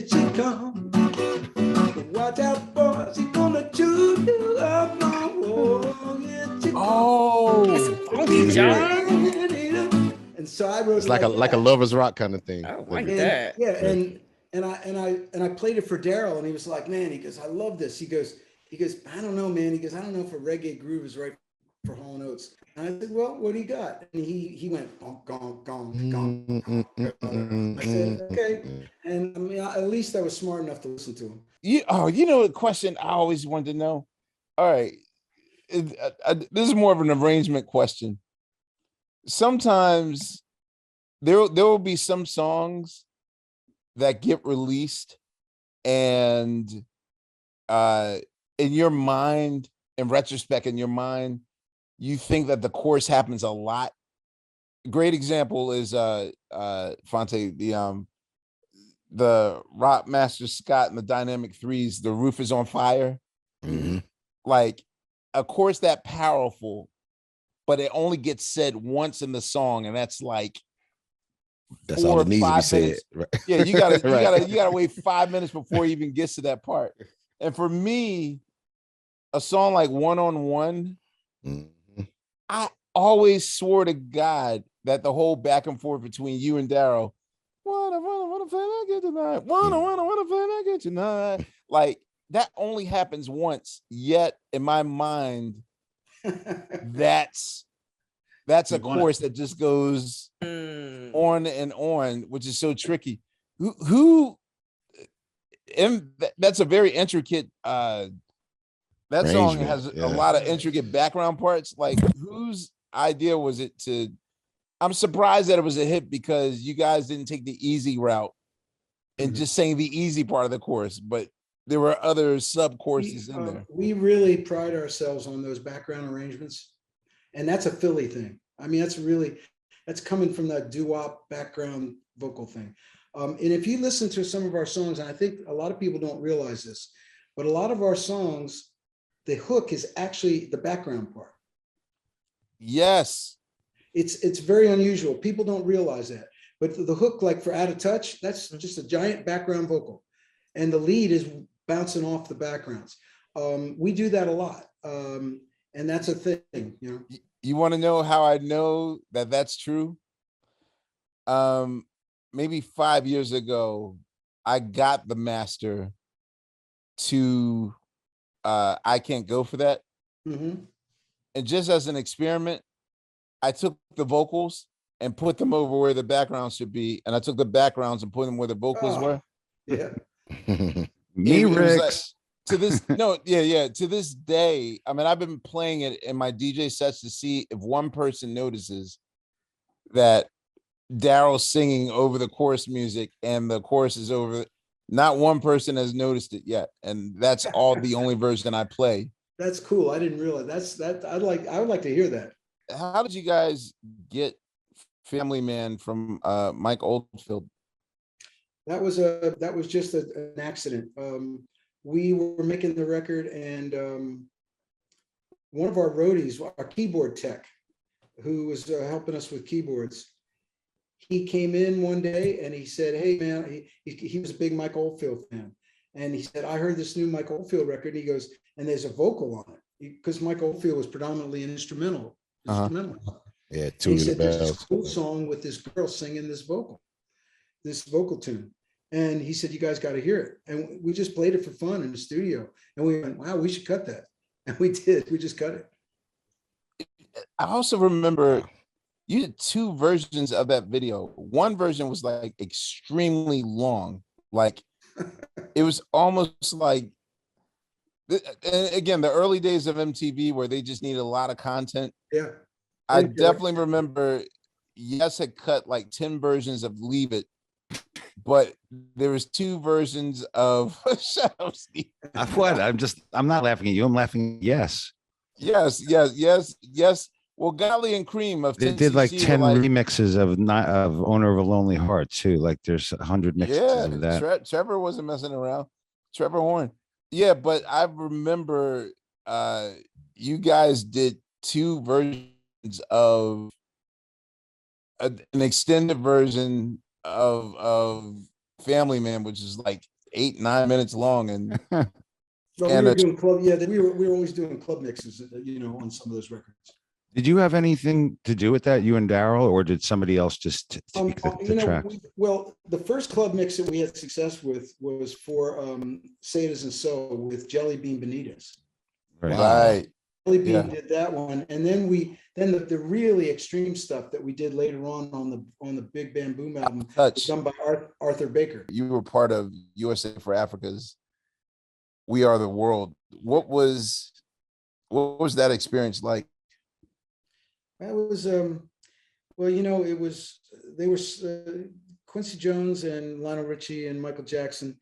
she comes. Watch out, boys, she's gonna chew you up. funky, John. And so I wrote it's like a Lovers Rock kind of thing. I like that. Yeah, and I played it for Daryl, and he was like, man, he goes, I love this. He goes, I don't know, man. He goes, I don't know if a reggae groove is right for Hall Oates. And I said, well, what do you got? And he went, gong, gong, gong. I said, okay. And I mean, at least I was smart enough to listen to him. A question I always wanted to know. All right, this is more of an arrangement question. Sometimes there will be some songs that get released, and in your mind, in retrospect, you think that the chorus happens a lot. Great example is Fonte, the Rock Master Scott and the Dynamic Threes, The Roof Is on Fire. Mm-hmm. Like a chorus that powerful, but it only gets said once in the song, and that's like That's all 4 or that needs to be 5 said. minutes. Right. Yeah, you gotta Right. you gotta wait 5 minutes before he even gets to that part. And for me, a song like One on One, Mhm. I always swore to God that the whole back and forth between you and Daryl, wanna play that good tonight, wanna play that good tonight, like that only happens once. Yet in my mind, that's a You want it. chorus that just goes Mm. on and on, which is so tricky. Who and that's a very intricate that song Arrangement. has a Yeah. lot of intricate background parts. Like whose idea was it to I'm surprised that it was a hit because you guys didn't take the easy route and Mhm. just sang the easy part of the chorus, but there were other sub choruses in there. We really pride ourselves on those background arrangements. And that's a Philly thing. I mean, that's coming from that doo-wop background vocal thing. And if you listen to some of our songs, and I think a lot of people don't realize this, but a lot of our songs, the hook is actually the background part. Yes. It's very unusual. People don't realize that. But the hook, like for Out of Touch, that's just a giant background vocal. And the lead is bouncing off the backgrounds. We do that a lot. And that's a thing, you know. You want to know how I know that that's true? Maybe 5 years ago, I got the master to I Can't Go For That. Mm-hmm. And just as an experiment, I took the vocals and put them over where the backgrounds should be. And I took the backgrounds and put them where the vocals were. Yeah. Me, It was like, Ricks. to this, no, yeah. To this day, I mean, I've been playing it in my DJ sets to see if one person notices that Daryl's singing over the chorus music and the chorus is over. Not one person has noticed it yet. And that's all the only version I play. That's cool. I didn't realize I would like to hear that. How did you guys get Family Man from Mike Oldfield? That was just an accident. We were making the record, and one of our roadies, our keyboard tech, who was helping us with keyboards, he came in one day and he said, "Hey man," he was a big Mike Oldfield fan, and he said, "I heard this new Mike Oldfield record." He goes, "And there's a vocal on it," because Mike Oldfield was predominantly an instrumental. Yeah, And he two said, "There's this bells. cool song with this girl singing this vocal tune." And he said, "You guys got to hear it." And we just played it for fun in the studio. And we went, "Wow, we should cut that." And we did. We just cut it. I also remember you did 2 versions of that video. One version was like extremely long. Like it was almost like, and again, the early days of MTV where they just needed a lot of content. Yeah. I Okay. definitely remember Yes had cut like 10 versions of Leave It, but there was 2 versions of Shut Up, Steve. What? I'm not laughing at you. I'm laughing. Yes. Yes. Well, Godly and Cream of They did like 10cc 10 were like, remixes of Owner of a Lonely Heart too. Like there's 100 mixes of that. Trevor wasn't messing around. Trevor Horn. Yeah, but I remember you guys did 2 versions of an extended version of Family Man, which is like 8-9 minutes long, and But we And were a- doing club. Yeah, we were always doing club mixes, you know, on some of those records. Did you have anything to do with that, you and Daryl, or did somebody else just take the You know, track? well, the first club mix that we had success with was for Say It Isn't So with Jelly Bean Benitez. Right. right. Jelly Bean Yeah. did that one, and then the really extreme stuff that we did later on the Big Bam Boom album was Touch. done by Arthur Baker. You were part of USA for Africa's We Are the World. What was that experience like? That was well, you know, they were Quincy Jones and Lionel Richie and Michael Jackson.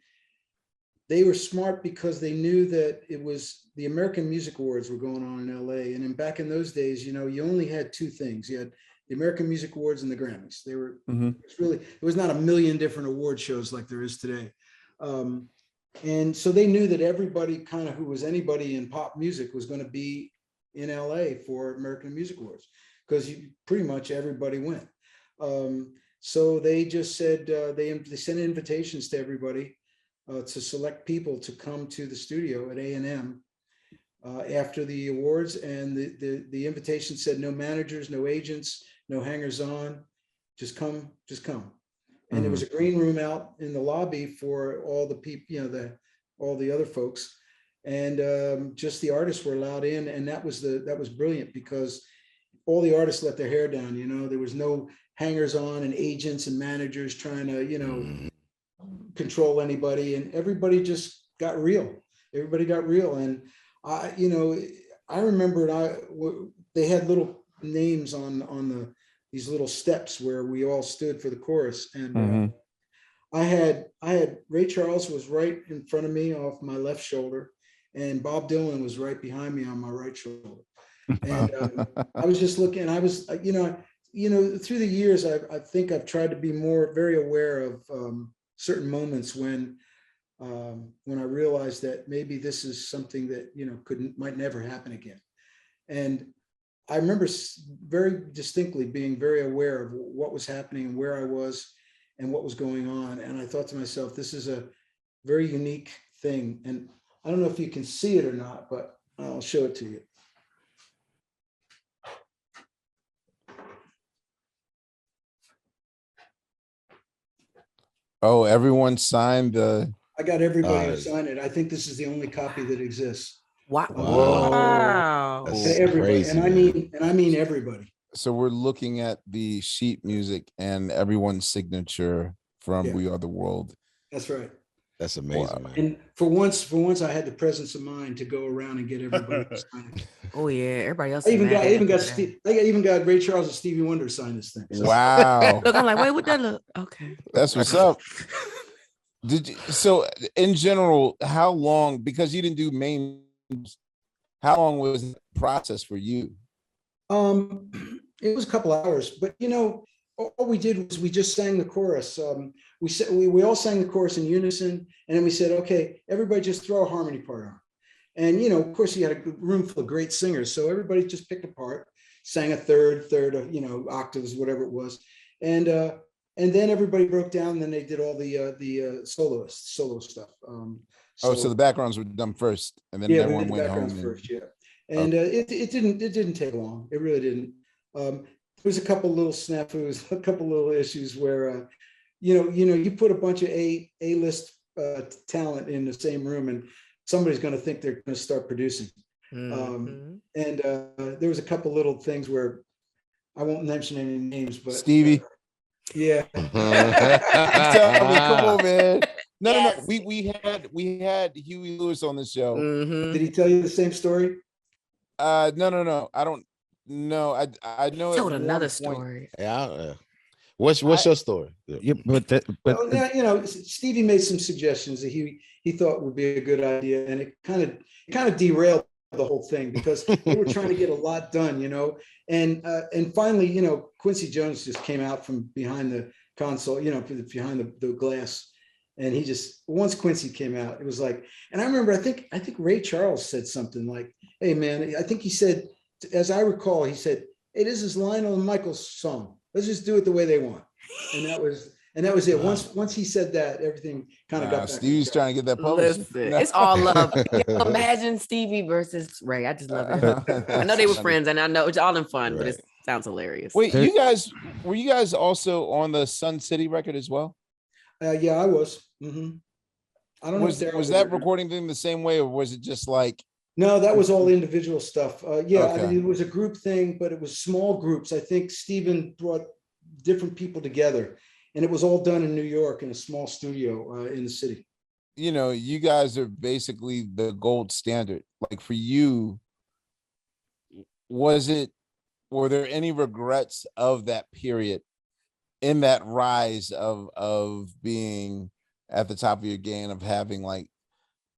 They were smart because they knew that it was the American Music Awards were going on in LA. And then back in those days, you know, you only had 2 things. You had the American Music Awards and the Grammys. They were it's really, it was not a million different award shows like there is today. And so they knew that everybody kind of who was anybody in pop music was going to be in LA for American Music Awards, because pretty much everybody went. So they just said, they sent invitations to everybody to select people to come to the studio at A&M after the awards. And the invitation said, no managers, no agents, no hangers on, just come, just come. And there was a green room out in the lobby for all the people, you know, all the other folks. And just the artists were allowed in. And that was brilliant, because all the artists let their hair down, you know, there was no hangers on and agents and managers trying to, you know, control anybody, and everybody just got real. Everybody got real. And you know, I remember they had little names on these little steps where we all stood for the chorus. And I had Ray Charles was right in front of me off my left shoulder, and Bob Dylan was right behind me on my right shoulder. And I was just looking, I was, you know, through the years, I think I've tried to be very aware of certain moments when I realized that maybe this is something that, you know, might never happen again. And I remember very distinctly being very aware of what was happening and where I was and what was going on. And I thought to myself, this is a very unique thing. And I don't know if you can see it or not, but I'll show it to you. Oh, everyone signed the. I got everybody to sign it. I think this is the only copy that exists. Wow. Whoa. That's Everybody, crazy, and I mean everybody. So we're looking at the sheet music and everyone's signature from Yeah. We Are the World. That's right. That's amazing, Wow. man. And for once, I had the presence of mind to go around and get everybody to sign it. Oh yeah, everybody else. I even got Ray Charles and Stevie Wonder sign this thing. So. Wow. Look, I'm like, wait, what that look? Okay. That's what's up. So in general, how long, because you didn't do main, how long was the process for you? It was a couple hours, but you know, all we did was we just sang the chorus. We all sang the chorus in unison, and then we said, okay, everybody just throw a harmony part on. And you know, of course, you had a room full of great singers, so everybody just picked a part, sang a third of, you know, octaves, whatever it was, and then everybody broke down. And then they did all the solo stuff. So the backgrounds were done first, and then everyone went home. First, yeah. And it didn't take long. It really didn't. There was a couple little snafus, a couple little issues where, you put a bunch of A-list talent in the same room, and somebody's going to think they're going to start producing. And there was a couple little things where I won't mention any names, but Stevie. Yeah. Come on, man. No. We had Huey Lewis on the show. Did he tell you the same story? No. I don't know. I know. Told another story. Yeah. What's your story? Yeah, but you know, Stevie made some suggestions that he thought would be a good idea, and it kind of derailed the whole thing, because they were trying to get a lot done, you know, and finally, you know, Quincy Jones just came out from behind the console, you know, behind the glass, and once Quincy came out, it was like, and I remember, I think Ray Charles said something like, "Hey man," I think he said, as I recall, he said, "Hey, this is Lionel and Michael's song. Let's just do it the way they want." And that was it. Once he said that, everything kind of got back. Stevie's trying to get that published. Listen, it's all love. Imagine Stevie versus Ray. I just love it. I know they were friends, and I know it's all in fun, but it sounds hilarious. Wait, were you guys also on the Sun City record as well? Yeah, I was. I don't know. Was that recording thing the same way, or was it just like? No, that was all individual stuff. Yeah, Okay. I mean, it was a group thing, but it was small groups. I think Stephen brought different people together, and it was all done in New York in a small studio in the city. You know, you guys are basically the gold standard. Like for you, were there any regrets of that period in that rise of being at the top of your game, of having like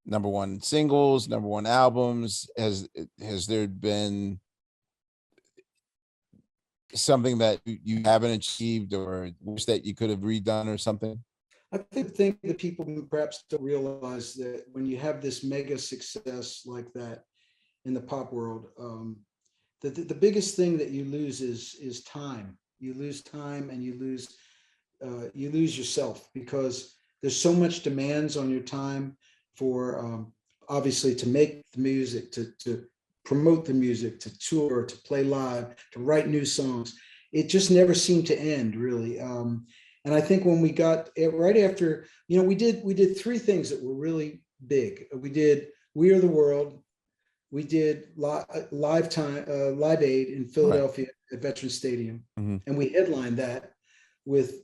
#1 singles, #1 albums? Has there been something that you haven't achieved or wish that you could have redone or something? I think that people perhaps don't realize that when you have this mega success like that in the pop world, that the biggest thing that you lose is time. You lose time, and you lose you lose yourself, because there's so much demands on your time for obviously to make the music, to promote the music, to tour, to play live, to write new songs. It just never seemed to end, really. And I think when we got right after, we did three things that were really big. We did We Are the World. We did Live Aid in Philadelphia at Veterans Stadium, and we headlined that with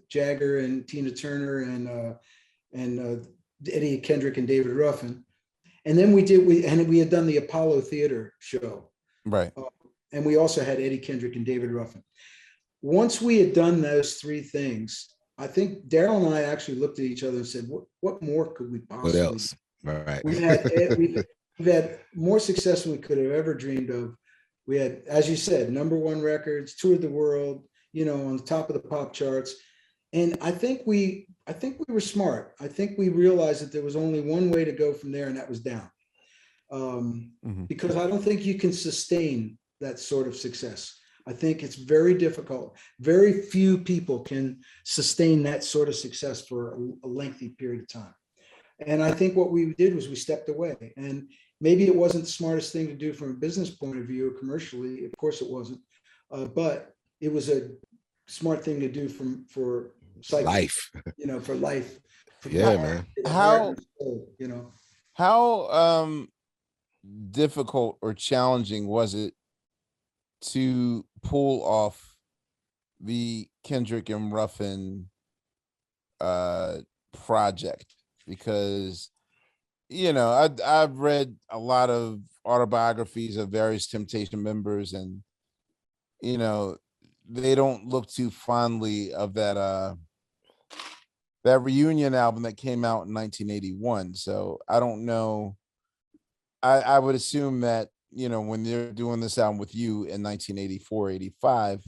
Jagger and Tina Turner and Eddie Kendrick and David Ruffin. And then we had done the Apollo Theater show, Right. And we also had Eddie Kendrick and David Ruffin. Once we had done those three things, I think Daryl and I actually looked at each other and said, "What more could we possibly?" What else? Right. We've had more success than we could have ever dreamed of. We had, as you said, #1 records, toured the world, on the top of the pop charts. And I think we were smart. I think we realized that there was only one way to go from there, and that was down. Because I don't think you can sustain that sort of success. I think it's very difficult. Very few people can sustain that sort of success for a lengthy period of time. And I think what we did was we stepped away. And maybe it wasn't the smartest thing to do from a business point of view, or commercially. Of course it wasn't. But it was a smart thing to do for Life. For life. Yeah, man. How difficult or challenging was it to pull off the Kendrick and Ruffin project? Because I've read a lot of autobiographies of various Temptation members, and they don't look too fondly of that reunion album that came out in 1981. So I don't know. I would assume that when they're doing this album with you in 1984, 85,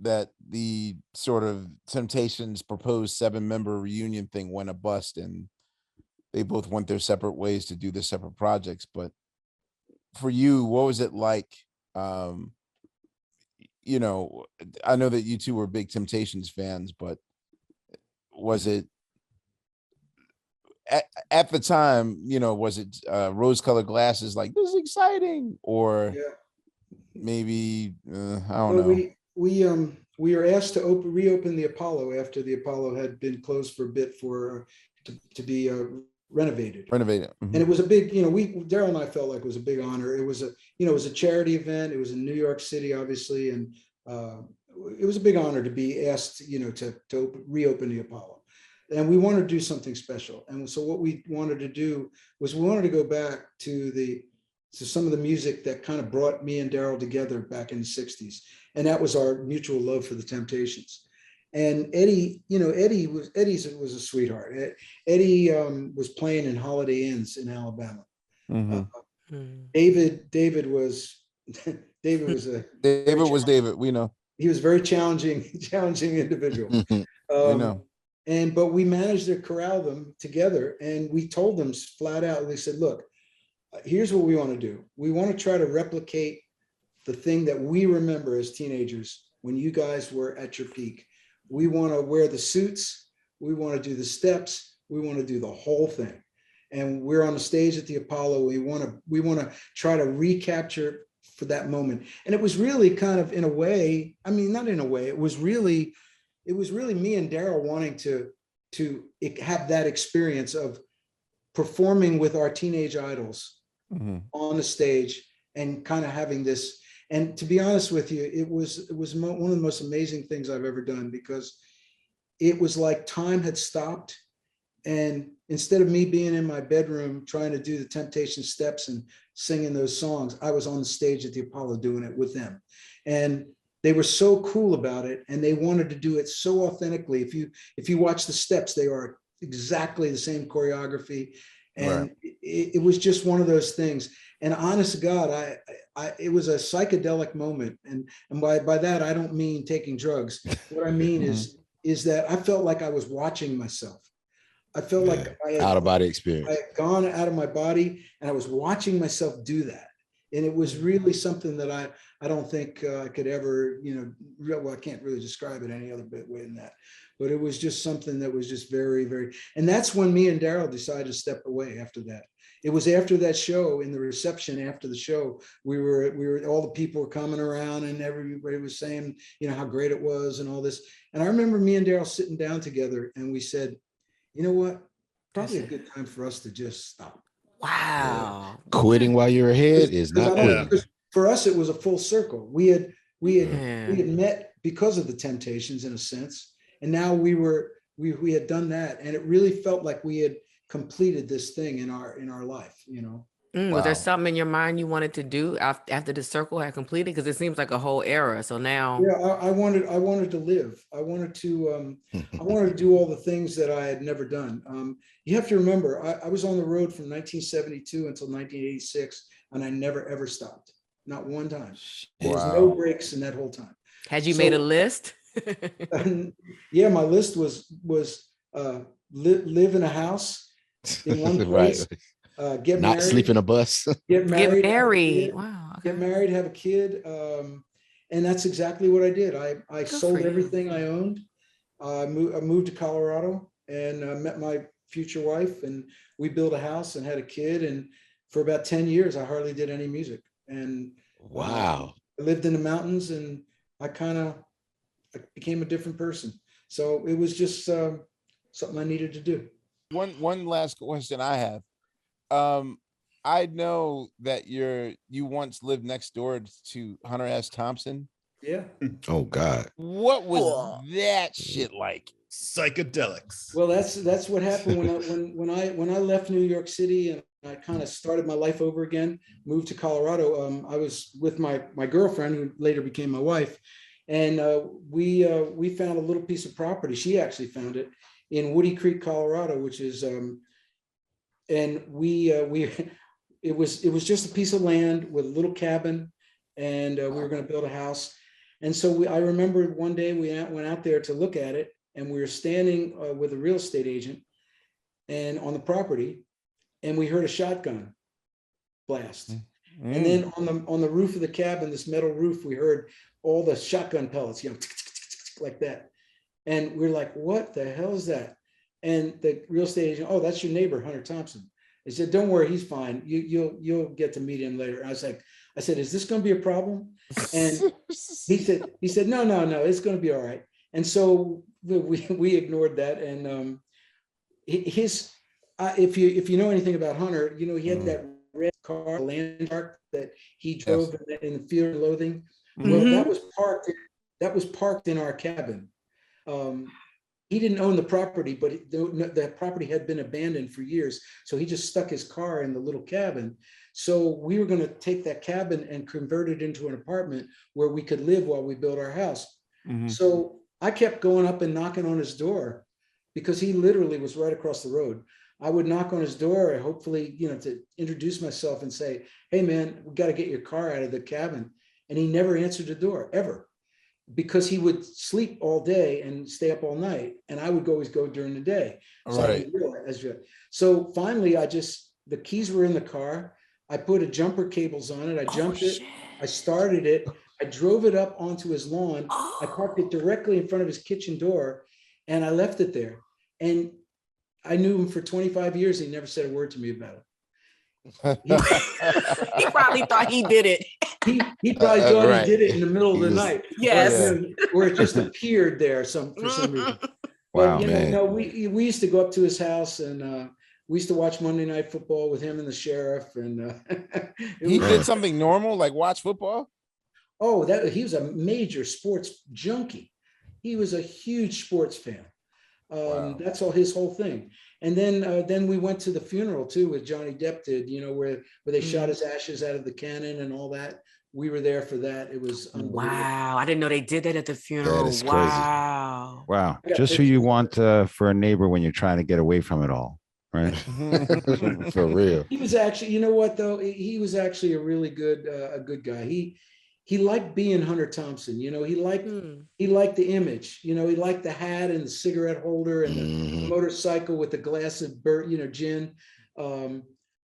that the sort of Temptations proposed 7-member reunion thing went a bust, and they both went their separate ways to do their separate projects. But for you, what was it like? I know that you two were big Temptations fans, but was it at the time, was it rose-colored glasses, like, this is exciting, or maybe I don't know. We were asked to reopen the Apollo after the Apollo had been closed for a bit to be renovated. And it was a big, Daryl and I felt like it was a big honor. It was a charity event. It was in New York City, obviously, and it was a big honor to be asked, to reopen the Apollo. And we wanted to do something special. And so what we wanted to do was we wanted to go back to some of the music that kind of brought me and Daryl together back in the 60s. And that was our mutual love for the Temptations. And Eddie, Eddie was a sweetheart. Eddie was playing in Holiday Inns in Alabama. David was David. We know. He was a very challenging individual. We know. But we managed to corral them together, and we told them flat out, they said, look, here's what we want to do. We want to try to replicate the thing that we remember as teenagers when you guys were at your peak. We want to wear the suits. We want to do the steps. We want to do the whole thing. And we're on the stage at the Apollo. We want to try to recapture for that moment. And it was really kind of, in a way, I mean, not in a way, it was really me and Daryl wanting to have that experience of performing with our teenage idols on the stage and kind of having this. And to be honest with you, it was one of the most amazing things I've ever done, because it was like time had stopped. And instead of me being in my bedroom trying to do the Temptation steps and singing those songs, I was on the stage at the Apollo doing it with them. And they were so cool about it, and they wanted to do it so authentically. If you watch the steps, they are exactly the same choreography. And it was just one of those things. And honest to God, it was a psychedelic moment. And by that, I don't mean taking drugs. What I mean is that I felt like I was watching myself. I felt like I had out of body experience. I had gone out of my body, and I was watching myself do that. And it was really something that I don't think I could ever, well, I can't really describe it any other way than that. But it was just something that was just very, very, and that's when me and Daryl decided to step away after that. It was after that show, in the reception after the show, we were all the people were coming around and everybody was saying, how great it was and all this. And I remember me and Daryl sitting down together and we said, you know what? Probably a good time for us to just stop. Wow. Quitting while you're ahead is not quitting. Because for us, it was a full circle. We had Yeah. met because of the Temptations in a sense. And now we had done that. And it really felt like we had completed this thing in our life, Was there Wow. something in your mind you wanted to do after the circle had completed? Because it seems like a whole era. So now, Yeah, I wanted to live. I wanted to do all the things that I had never done. You have to remember, I was on the road from 1972 until 1986, and I never ever stopped, not one time. There was no Wow. breaks in that whole time. had you made a So- list? Yeah, my list was live in a house in one place, get Not married, sleep in a bus. get Get married, have a married. kid, Wow. get Okay. married, have a kid. And that's exactly what I did. I for sold you. everything I owned. I moved to Colorado and met my future wife, and we built a house and had a kid. And for about 10 years, I hardly did any music. And Wow. I lived in the mountains, and I became a different person. So it was just something I needed to do. One last question I have. I know that you once lived next door to Hunter S. Thompson. Yeah. Oh God. What was Cool. that shit like? Psychedelics. Well, that's what happened when I left New York City and I kind of started my life over again, moved to Colorado. I was with my girlfriend, who later became my wife, and we found a little piece of property. She actually found it in Woody Creek, Colorado, which is and we it was just a piece of land with a little cabin, and we were going to build a house. And so I remember one day we went out there to look at it, and we were standing with a real estate agent and on the property, and we heard a shotgun blast. And then on the roof of the cabin, this metal roof, we heard all the shotgun pellets, like that. And we're like, what the hell is that? And the real estate agent, oh, that's your neighbor, Hunter Thompson. He said, don't worry, he's fine. You'll get to meet him later. I said, is this going to be a problem? And he said, no, it's going to be all right. And so we ignored that. And if you know anything about Hunter, he had that red car, Landmark, that he drove in the Fear and Loathing. Well, Mhm. that was parked in our cabin. He didn't own the property, but the property had been abandoned for years. So he just stuck his car in the little cabin. So we were going to take that cabin and convert it into an apartment where we could live while we built our house. So I kept going up and knocking on his door because he literally was right across the road. I would knock on his door, hopefully, to introduce myself and say, hey man, we got to get your car out of the cabin. And he never answered the door ever, because he would sleep all day and stay up all night. And I would always go during the day. So, Right. So finally, the keys were in the car. I put a jumper cables on it. I jumped it. I started it. I drove it up onto his lawn. I parked it directly in front of his kitchen door, and I left it there. And I knew him for 25 years. He never said a word to me about it. He probably thought he did it. He probably thought right. he did it in the middle of the He was- night. Yes. Or it just appeared there for some reason. Wow, But, man. no, we used to go up to his house, and we used to watch Monday Night Football with him and the sheriff. And He did something normal, like watch football. he was a major sports junkie. He was a huge sports fan. Wow. That's his whole thing. And then we went to the funeral too, with Johnny Depp did, where they shot his ashes out of the cannon and all that. We were there for that. It was unbelievable. Wow. I didn't know they did that at the funeral. is crazy. Wow. Wow. I got Just who you pictures. want for a neighbor when you're trying to get away from it all, right? For real. He was actually, you know what though? He was actually a really good guy. He liked being Hunter Thompson. He liked the image. He liked the hat and the cigarette holder and the Mhm. motorcycle with the glass of gin.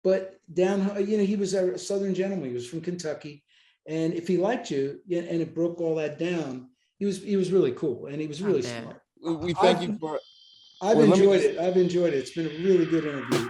but he was a Southern gentleman. He was from Kentucky. And if he liked you, and it broke all that down, he was really cool, and he was really bad. smart. We thank you for. I've Well, let me enjoyed just- it. I've enjoyed it. It's been a really good interview.